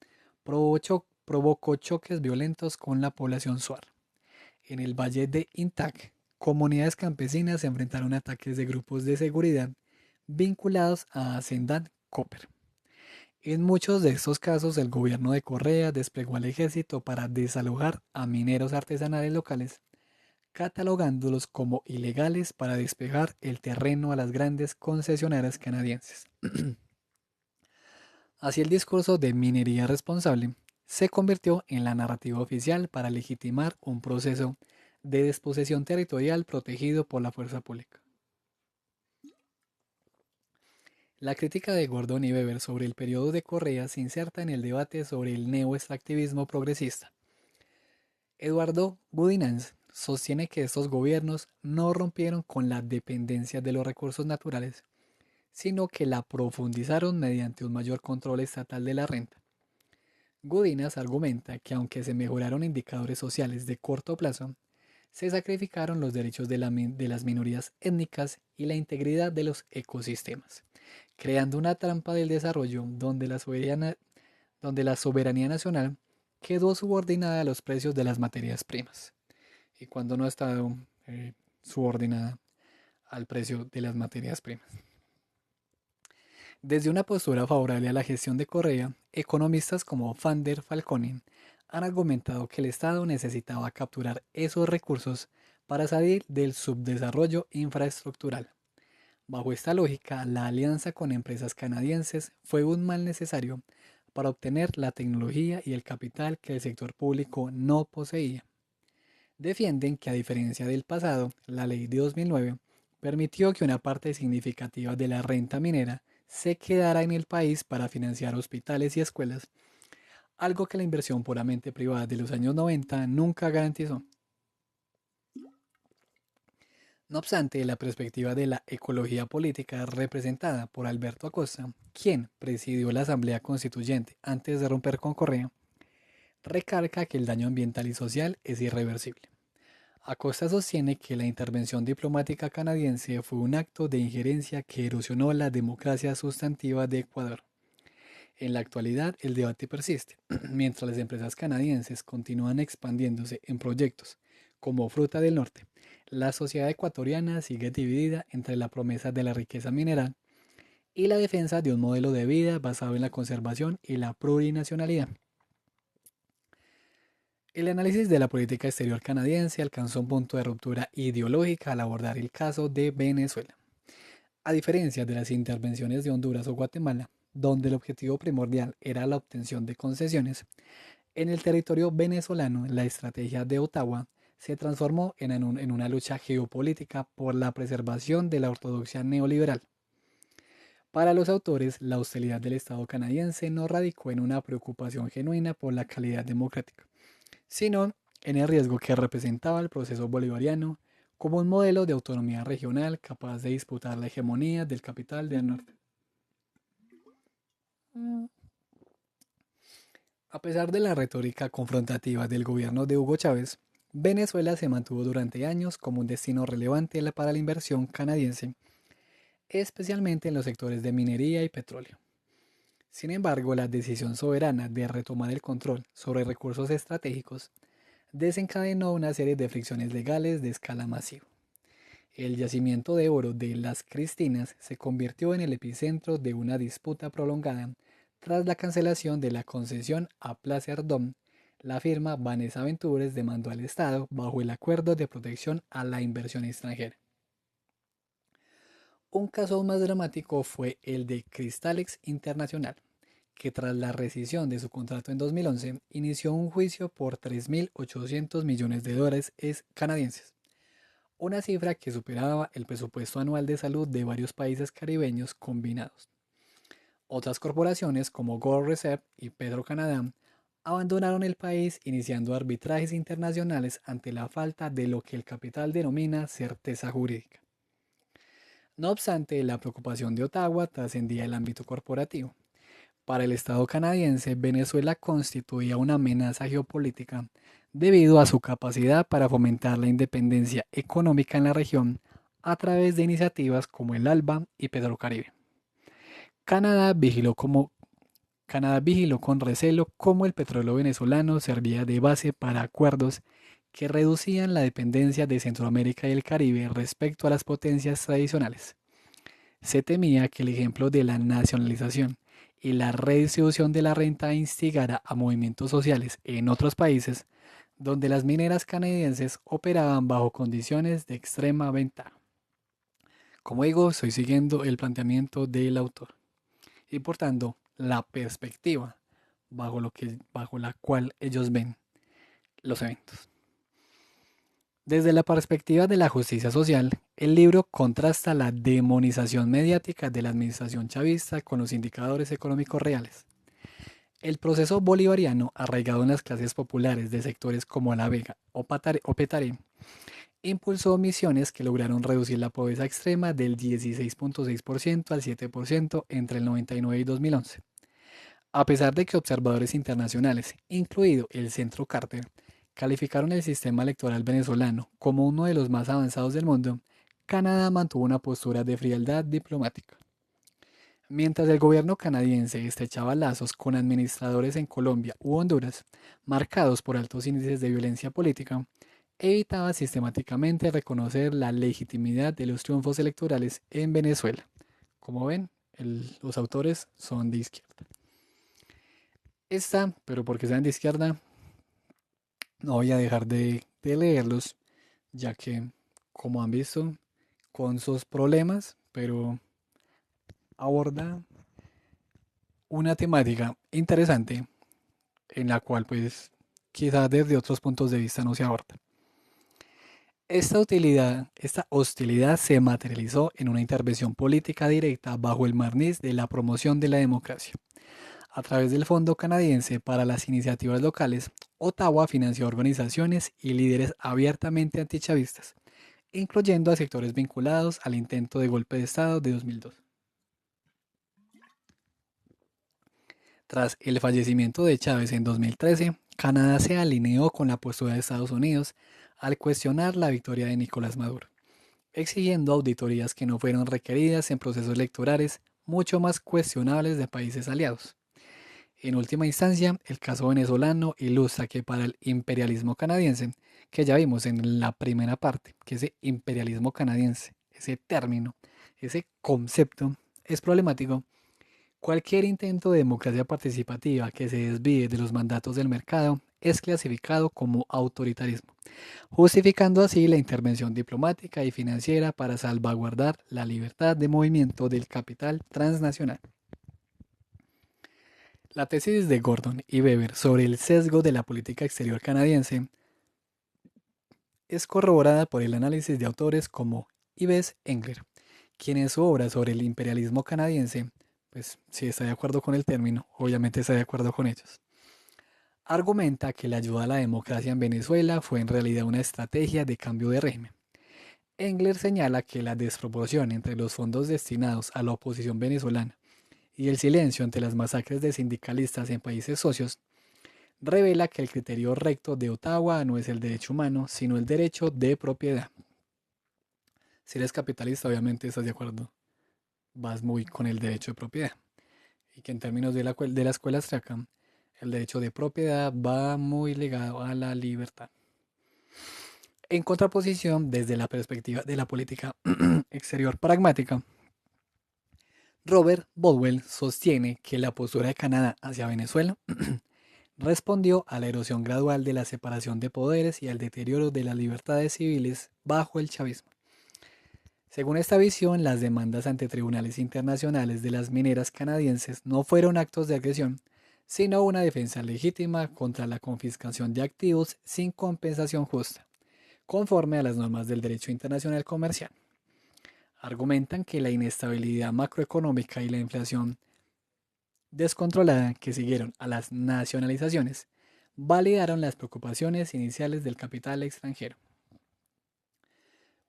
provocó choques violentos con la población suar. En el valle de Intac, comunidades campesinas se enfrentaron a ataques de grupos de seguridad vinculados a Hacendan Copper. En muchos de estos casos, el gobierno de Correa desplegó al ejército para desalojar a mineros artesanales locales, catalogándolos como ilegales para despejar el terreno a las grandes concesionarias canadienses. Así el discurso de minería responsable se convirtió en la narrativa oficial para legitimar un proceso de desposesión territorial protegido por la fuerza pública. La crítica de Gordon y Weber sobre el periodo de Correa se inserta en el debate sobre el neoextractivismo progresista. Eduardo Boudinot sostiene que estos gobiernos no rompieron con la dependencia de los recursos naturales, sino que la profundizaron mediante un mayor control estatal de la renta. Gudinas argumenta que aunque se mejoraron indicadores sociales de corto plazo, se sacrificaron los derechos de las minorías étnicas y la integridad de los ecosistemas, creando una trampa del desarrollo donde la soberanía nacional quedó subordinada a los precios de las materias primas. Y cuando no ha estado subordinada al precio de las materias primas. Desde una postura favorable a la gestión de Correa, economistas como van der Falconen han argumentado que el Estado necesitaba capturar esos recursos para salir del subdesarrollo infraestructural. Bajo esta lógica, la alianza con empresas canadienses fue un mal necesario para obtener la tecnología y el capital que el sector público no poseía. Defienden que a diferencia del pasado, la ley de 2009 permitió que una parte significativa de la renta minera se quedara en el país para financiar hospitales y escuelas, algo que la inversión puramente privada de los años 90 nunca garantizó. No obstante, la perspectiva de la ecología política representada por Alberto Acosta, quien presidió la Asamblea Constituyente antes de romper con Correa, recalca que el daño ambiental y social es irreversible. Acosta sostiene que la intervención diplomática canadiense fue un acto de injerencia que erosionó la democracia sustantiva de Ecuador. En la actualidad, el debate persiste, mientras las empresas canadienses continúan expandiéndose en proyectos como Fruta del Norte. La sociedad ecuatoriana sigue dividida entre la promesa de la riqueza mineral y la defensa de un modelo de vida basado en la conservación y la plurinacionalidad. El análisis de la política exterior canadiense alcanzó un punto de ruptura ideológica al abordar el caso de Venezuela. A diferencia de las intervenciones de Honduras o Guatemala, donde el objetivo primordial era la obtención de concesiones, en el territorio venezolano la estrategia de Ottawa se transformó en una lucha geopolítica por la preservación de la ortodoxia neoliberal. Para los autores, la hostilidad del Estado canadiense no radicó en una preocupación genuina por la calidad democrática, sino en el riesgo que representaba el proceso bolivariano como un modelo de autonomía regional capaz de disputar la hegemonía del capital del norte. A pesar de la retórica confrontativa del gobierno de Hugo Chávez, Venezuela se mantuvo durante años como un destino relevante para la inversión canadiense, especialmente en los sectores de minería y petróleo. Sin embargo, la decisión soberana de retomar el control sobre recursos estratégicos desencadenó una serie de fricciones legales de escala masiva. El yacimiento de oro de Las Cristinas se convirtió en el epicentro de una disputa prolongada tras la cancelación de la concesión a Placer Dome. La firma Vanessa Ventures demandó al Estado bajo el Acuerdo de Protección a la Inversión Extranjera. Un caso aún más dramático fue el de Cristalex Internacional, que tras la rescisión de su contrato en 2011 inició un juicio por 3.800 millones de dólares canadienses, una cifra que superaba el presupuesto anual de salud de varios países caribeños combinados. Otras corporaciones como Gold Reserve y Petro-Canadá abandonaron el país iniciando arbitrajes internacionales ante la falta de lo que el capital denomina certeza jurídica. No obstante, la preocupación de Ottawa trascendía el ámbito corporativo. Para el Estado canadiense, Venezuela constituía una amenaza geopolítica debido a su capacidad para fomentar la independencia económica en la región a través de iniciativas como el ALBA y Petrocaribe. Canadá vigiló, Canadá vigiló con recelo cómo el petróleo venezolano servía de base para acuerdos que reducían la dependencia de Centroamérica y el Caribe respecto a las potencias tradicionales. Se temía que el ejemplo de la nacionalización y la redistribución de la renta instigara a movimientos sociales en otros países donde las mineras canadienses operaban bajo condiciones de extrema ventaja. Como digo, estoy siguiendo el planteamiento del autor y por tanto la perspectiva bajo la cual ellos ven los eventos. Desde la perspectiva de la justicia social, el libro contrasta la demonización mediática de la administración chavista con los indicadores económicos reales. El proceso bolivariano, arraigado en las clases populares de sectores como La Vega o Petaré, impulsó misiones que lograron reducir la pobreza extrema del 16.6% al 7% entre el 99 y 2011. A pesar de que observadores internacionales, incluido el Centro Carter, calificaron el sistema electoral venezolano como uno de los más avanzados del mundo, Canadá mantuvo una postura de frialdad diplomática. Mientras el gobierno canadiense estrechaba lazos con administradores en Colombia u Honduras, marcados por altos índices de violencia política, evitaba sistemáticamente reconocer la legitimidad de los triunfos electorales en Venezuela. Como ven, los autores son de izquierda. Pero porque sean de izquierda, no voy a dejar de leerlos, ya que, como han visto, con sus problemas, pero aborda una temática interesante en la cual, pues, quizás desde otros puntos de vista no se aborda. Esta hostilidad se materializó en una intervención política directa bajo el barniz de la promoción de la democracia. A través del Fondo Canadiense para las Iniciativas Locales, Ottawa financió organizaciones y líderes abiertamente antichavistas, incluyendo a sectores vinculados al intento de golpe de Estado de 2002. Tras el fallecimiento de Chávez en 2013, Canadá se alineó con la postura de Estados Unidos al cuestionar la victoria de Nicolás Maduro, exigiendo auditorías que no fueron requeridas en procesos electorales mucho más cuestionables de países aliados. En última instancia, el caso venezolano ilustra que para el imperialismo canadiense, que ya vimos en la primera parte, que ese imperialismo canadiense, ese término, ese concepto es problemático, cualquier intento de democracia participativa que se desvíe de los mandatos del mercado es clasificado como autoritarismo, justificando así la intervención diplomática y financiera para salvaguardar la libertad de movimiento del capital transnacional. La tesis de Gordon y Weber sobre el sesgo de la política exterior canadiense es corroborada por el análisis de autores como Yves Engler, quien en su obra sobre el imperialismo canadiense, pues si está de acuerdo con el término, obviamente está de acuerdo con ellos, argumenta que la ayuda a la democracia en Venezuela fue en realidad una estrategia de cambio de régimen. Engler señala que la desproporción entre los fondos destinados a la oposición venezolana y el silencio ante las masacres de sindicalistas en países socios revela que el criterio recto de Ottawa no es el derecho humano, sino el derecho de propiedad. Si eres capitalista, obviamente estás de acuerdo, vas muy con el derecho de propiedad. Y que en términos de la escuela austriaca, el derecho de propiedad va muy ligado a la libertad. En contraposición, desde la perspectiva de la política exterior pragmática, Robert Bowell sostiene que la postura de Canadá hacia Venezuela respondió a la erosión gradual de la separación de poderes y al deterioro de las libertades civiles bajo el chavismo. Según esta visión, las demandas ante tribunales internacionales de las mineras canadienses no fueron actos de agresión, sino una defensa legítima contra la confiscación de activos sin compensación justa, conforme a las normas del derecho internacional comercial. Argumentan que la inestabilidad macroeconómica y la inflación descontrolada que siguieron a las nacionalizaciones validaron las preocupaciones iniciales del capital extranjero.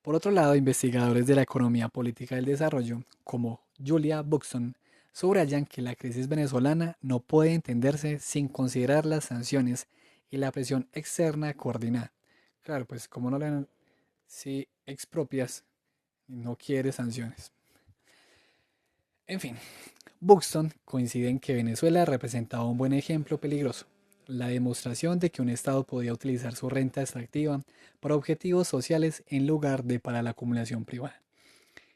Por otro lado, investigadores de la economía política del desarrollo, como Julia Buxton, subrayan que la crisis venezolana no puede entenderse sin considerar las sanciones y la presión externa coordinada. Claro, pues como no le si expropias, no quieres sanciones. En fin, Buxton coincide en que Venezuela representaba un buen ejemplo peligroso, la demostración de que un Estado podía utilizar su renta extractiva para objetivos sociales en lugar de para la acumulación privada.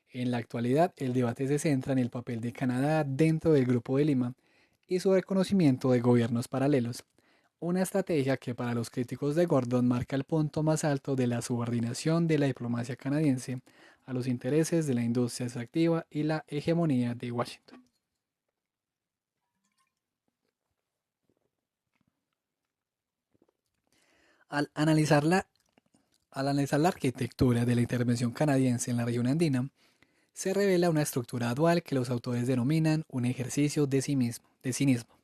En la actualidad, el debate se centra en el papel de Canadá dentro del Grupo de Lima y su reconocimiento de gobiernos paralelos, una estrategia que para los críticos de Gordon marca el punto más alto de la subordinación de la diplomacia canadiense a los intereses de la industria extractiva y la hegemonía de Washington. Al analizar la, al analizar la arquitectura de la intervención canadiense en la región andina, se revela una estructura dual que los autores denominan un ejercicio de cinismo.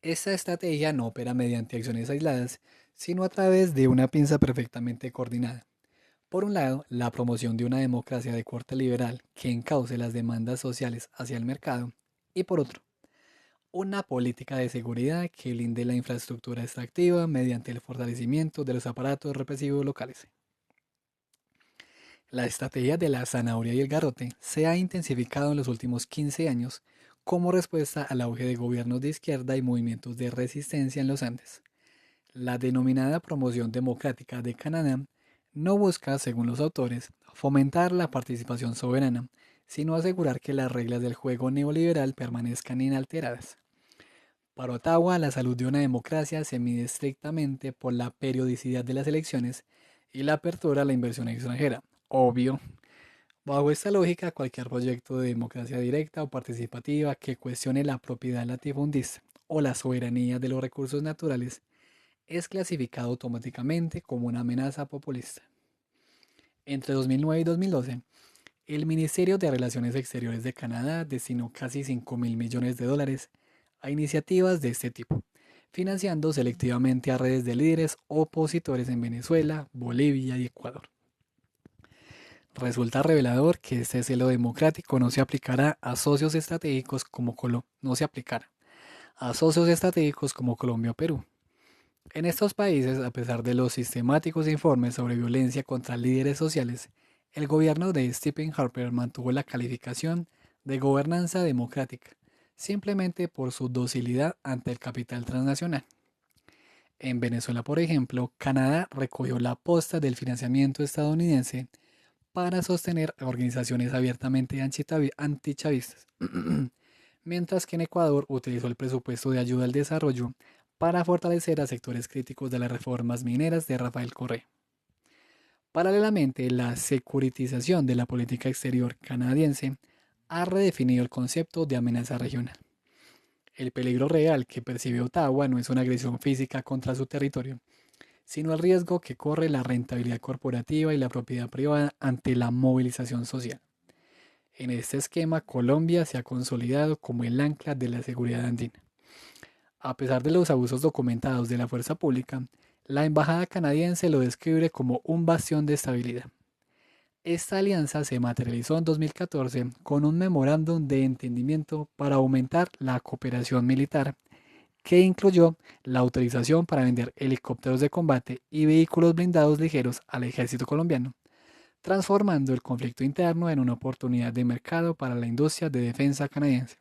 Esta estrategia no opera mediante acciones aisladas, sino a través de una pinza perfectamente coordinada. Por un lado, la promoción de una democracia de corte liberal que encauce las demandas sociales hacia el mercado, y por otro, una política de seguridad que blinde la infraestructura extractiva mediante el fortalecimiento de los aparatos represivos locales. La estrategia de la zanahoria y el garrote se ha intensificado en los últimos 15 años como respuesta al auge de gobiernos de izquierda y movimientos de resistencia en los Andes. La denominada promoción democrática de Canadá no busca, según los autores, fomentar la participación soberana, sino asegurar que las reglas del juego neoliberal permanezcan inalteradas. Para Ottawa, la salud de una democracia se mide estrictamente por la periodicidad de las elecciones y la apertura a la inversión extranjera. Obvio. Bajo esta lógica, cualquier proyecto de democracia directa o participativa que cuestione la propiedad latifundista o la soberanía de los recursos naturales es clasificado automáticamente como una amenaza populista. Entre 2009 y 2012, el Ministerio de Relaciones Exteriores de Canadá destinó casi 5.000 millones de dólares a iniciativas de este tipo, financiando selectivamente a redes de líderes opositores en Venezuela, Bolivia y Ecuador. Resulta revelador que este celo democrático no se aplicará a socios estratégicos como no se aplicará a socios estratégicos como Colombia o Perú. En estos países, a pesar de los sistemáticos informes sobre violencia contra líderes sociales, el gobierno de Stephen Harper mantuvo la calificación de gobernanza democrática, simplemente por su docilidad ante el capital transnacional. En Venezuela, por ejemplo, Canadá recogió la posta del financiamiento estadounidense para sostener organizaciones abiertamente antichavistas, mientras que en Ecuador utilizó el presupuesto de ayuda al desarrollo para fortalecer a sectores críticos de las reformas mineras de Rafael Correa. Paralelamente, la securitización de la política exterior canadiense ha redefinido el concepto de amenaza regional. El peligro real que percibe Ottawa no es una agresión física contra su territorio, sino el riesgo que corre la rentabilidad corporativa y la propiedad privada ante la movilización social. En este esquema, Colombia se ha consolidado como el ancla de la seguridad andina. A pesar de los abusos documentados de la fuerza pública, la embajada canadiense lo describe como un bastión de estabilidad. Esta alianza se materializó en 2014 con un memorándum de entendimiento para aumentar la cooperación militar que incluyó la autorización para vender helicópteros de combate y vehículos blindados ligeros al ejército colombiano, transformando el conflicto interno en una oportunidad de mercado para la industria de defensa canadiense.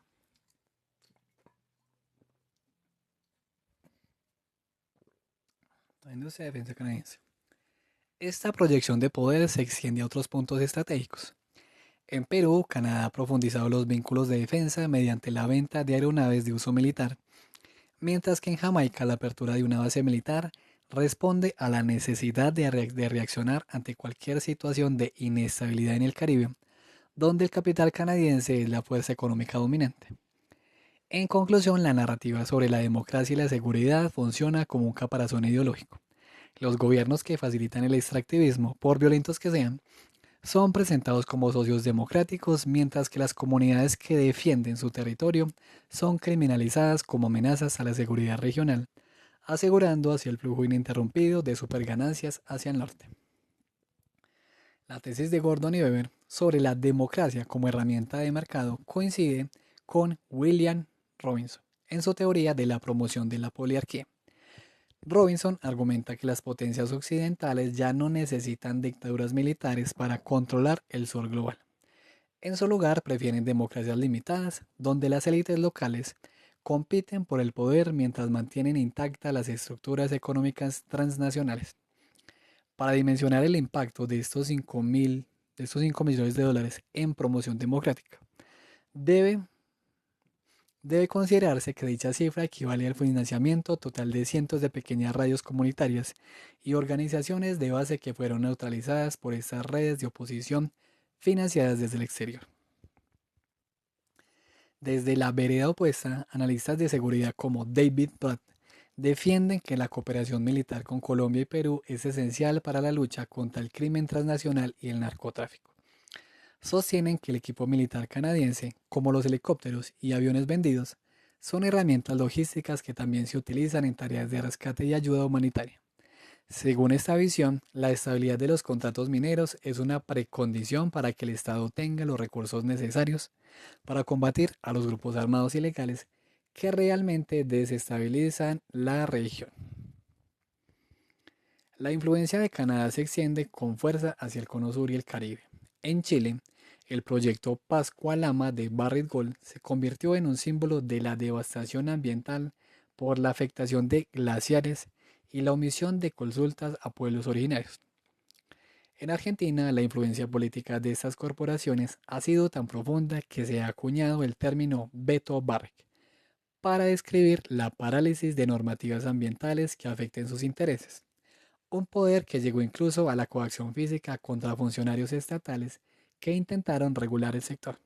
La industria de defensa canadiense. Esta proyección de poder se extiende a otros puntos estratégicos. En Perú, Canadá ha profundizado los vínculos de defensa mediante la venta de aeronaves de uso militar, mientras que en Jamaica la apertura de una base militar responde a la necesidad de reaccionar ante cualquier situación de inestabilidad en el Caribe, donde el capital canadiense es la fuerza económica dominante. En conclusión, la narrativa sobre la democracia y la seguridad funciona como un caparazón ideológico. Los gobiernos que facilitan el extractivismo, por violentos que sean, son presentados como socios democráticos, mientras que las comunidades que defienden su territorio son criminalizadas como amenazas a la seguridad regional, asegurando así el flujo ininterrumpido de superganancias hacia el norte. La tesis de Gordon y Weber sobre la democracia como herramienta de mercado coincide con William Robinson en su teoría de la promoción de la poliarquía. Robinson argumenta que las potencias occidentales ya no necesitan dictaduras militares para controlar el sur global. En su lugar prefieren democracias limitadas, donde las élites locales compiten por el poder mientras mantienen intactas las estructuras económicas transnacionales. Para dimensionar el impacto de estos 5 millones de dólares en promoción democrática, debe Debe considerarse que dicha cifra equivale al financiamiento total de cientos de pequeñas radios comunitarias y organizaciones de base que fueron neutralizadas por estas redes de oposición financiadas desde el exterior. Desde la vereda opuesta, analistas de seguridad como David Platt defienden que la cooperación militar con Colombia y Perú es esencial para la lucha contra el crimen transnacional y el narcotráfico. Sostienen que el equipo militar canadiense, como los helicópteros y aviones vendidos, son herramientas logísticas que también se utilizan en tareas de rescate y ayuda humanitaria. Según esta visión, la estabilidad de los contratos mineros es una precondición para que el Estado tenga los recursos necesarios para combatir a los grupos armados ilegales que realmente desestabilizan la región. La influencia de Canadá se extiende con fuerza hacia el Cono Sur y el Caribe. En Chile, el proyecto Pascualama de Barrick Gold se convirtió en un símbolo de la devastación ambiental por la afectación de glaciares y la omisión de consultas a pueblos originarios. En Argentina, la influencia política de estas corporaciones ha sido tan profunda que se ha acuñado el término veto Barrick para describir la parálisis de normativas ambientales que afecten sus intereses, un poder que llegó incluso a la coacción física contra funcionarios estatales que intentaron regular el sector.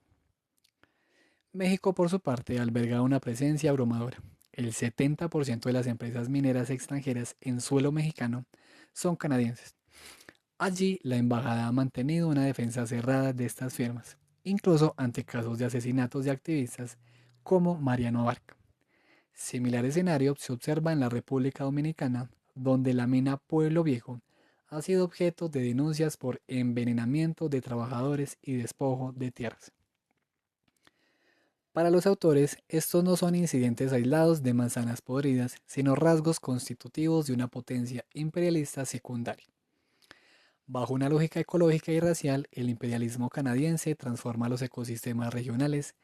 México, por su parte, alberga una presencia abrumadora. El 70% de las empresas mineras extranjeras en suelo mexicano son canadienses. Allí, la embajada ha mantenido una defensa cerrada de estas firmas, incluso ante casos de asesinatos de activistas como Mariano Abarca. Similar escenario se observa en la República Dominicana, donde la mina Pueblo Viejo ha sido objeto de denuncias por envenenamiento de trabajadores y despojo de tierras. Para los autores, estos no son incidentes aislados de manzanas podridas, sino rasgos constitutivos de una potencia imperialista secundaria. Bajo una lógica ecológica y racial, el imperialismo canadiense transforma los ecosistemas regionales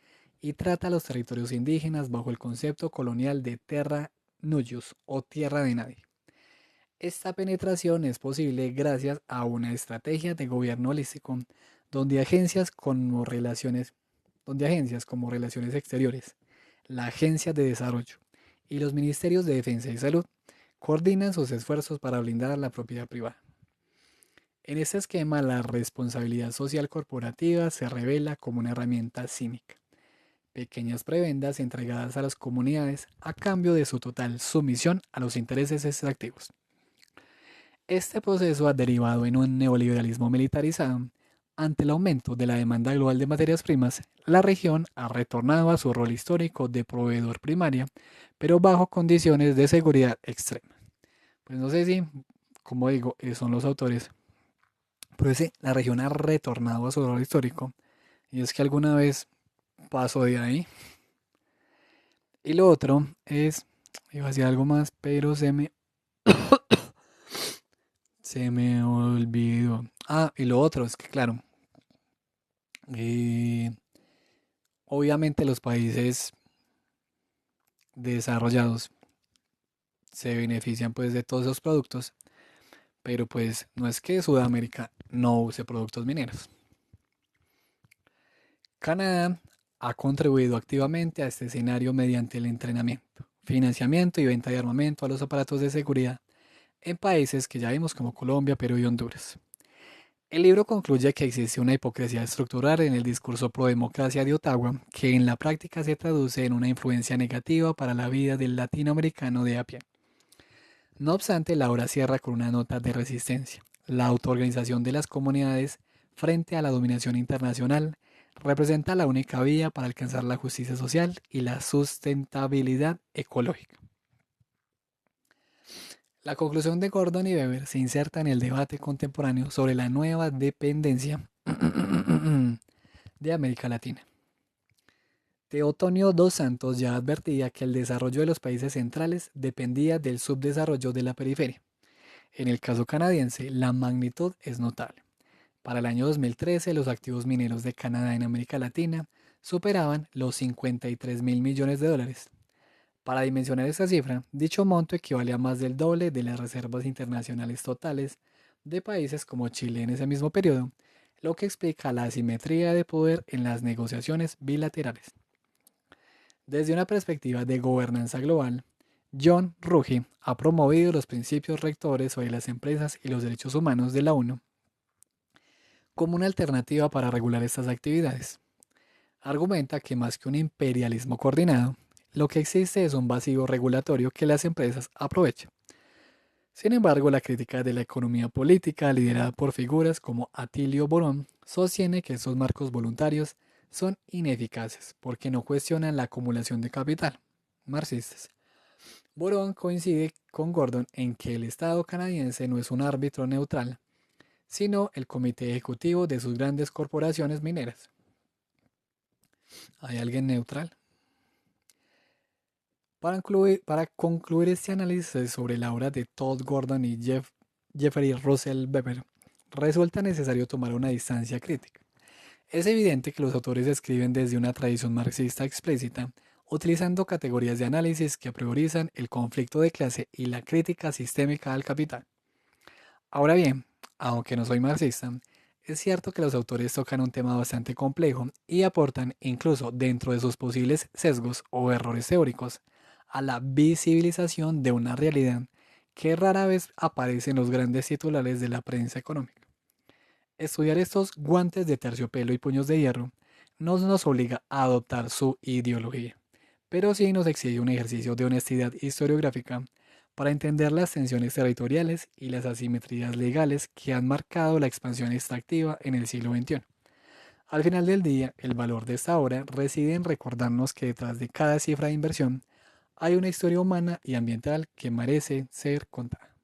y trata a los territorios indígenas bajo el concepto colonial de terra nullius o tierra de nadie. Esta penetración es posible gracias a una estrategia de gobierno holístico donde agencias como Relaciones Exteriores, la Agencia de Desarrollo y los Ministerios de Defensa y Salud coordinan sus esfuerzos para blindar la propiedad privada. En este esquema, la responsabilidad social corporativa se revela como una herramienta cínica. Pequeñas prebendas entregadas a las comunidades a cambio de su total sumisión a los intereses extractivos. Este proceso ha derivado en un neoliberalismo militarizado. Ante el aumento de la demanda global de materias primas, la región ha retornado a su rol histórico de proveedor primaria, pero bajo condiciones de seguridad extrema. Pues no sé si, como digo, son los autores, pero la región ha retornado a su rol histórico, y es que alguna vez pasó de ahí. Y lo otro es Iba a decir algo más, pero se me olvidó. Ah, y lo otro es que, claro, eh, obviamente los países desarrollados se benefician pues de todos esos productos, pero pues no es que Sudamérica no use productos mineros. Canadá ha contribuido activamente a este escenario mediante el entrenamiento, financiamiento y venta de armamento a los aparatos de seguridad en países que ya vimos como Colombia, Perú y Honduras. El libro concluye que existe una hipocresía estructural en el discurso pro democracia de Ottawa que en la práctica se traduce en una influencia negativa para la vida del latinoamericano de a pie. No obstante, la obra cierra con una nota de resistencia. La autoorganización de las comunidades frente a la dominación internacional representa la única vía para alcanzar la justicia social y la sustentabilidad ecológica. La conclusión de Gordon y Weber se inserta en el debate contemporáneo sobre la nueva dependencia de América Latina. Teotonio dos Santos ya advertía que el desarrollo de los países centrales dependía del subdesarrollo de la periferia. En el caso canadiense, la magnitud es notable. Para el año 2013, los activos mineros de Canadá en América Latina superaban los 53 mil millones de dólares. Para dimensionar esta cifra, dicho monto equivale a más del doble de las reservas internacionales totales de países como Chile en ese mismo periodo, lo que explica la asimetría de poder en las negociaciones bilaterales. Desde una perspectiva de gobernanza global, John Ruggie ha promovido los principios rectores sobre las empresas y los derechos humanos de la ONU como una alternativa para regular estas actividades. Argumenta que más que un imperialismo coordinado, lo que existe es un vacío regulatorio que las empresas aprovechan. Sin embargo, la crítica de la economía política, liderada por figuras como Atilio Borón, sostiene que estos marcos voluntarios son ineficaces porque no cuestionan la acumulación de capital. Marxistas. Borón coincide con Gordon en que el Estado canadiense no es un árbitro neutral, sino el comité ejecutivo de sus grandes corporaciones mineras. ¿Hay alguien neutral? Para concluir este análisis sobre la obra de Todd Gordon y Jeffrey Russell Weber, resulta necesario tomar una distancia crítica. Es evidente que los autores escriben desde una tradición marxista explícita, utilizando categorías de análisis que priorizan el conflicto de clase y la crítica sistémica al capital. Ahora bien, aunque no soy marxista, es cierto que los autores tocan un tema bastante complejo y aportan, incluso dentro de sus posibles sesgos o errores teóricos, a la visibilización de una realidad que rara vez aparece en los grandes titulares de la prensa económica. Estudiar estos guantes de terciopelo y puños de hierro no nos obliga a adoptar su ideología, pero sí nos exige un ejercicio de honestidad historiográfica para entender las tensiones territoriales y las asimetrías legales que han marcado la expansión extractiva en el siglo XXI. Al final del día, el valor de esta obra reside en recordarnos que detrás de cada cifra de inversión hay una historia humana y ambiental que merece ser contada.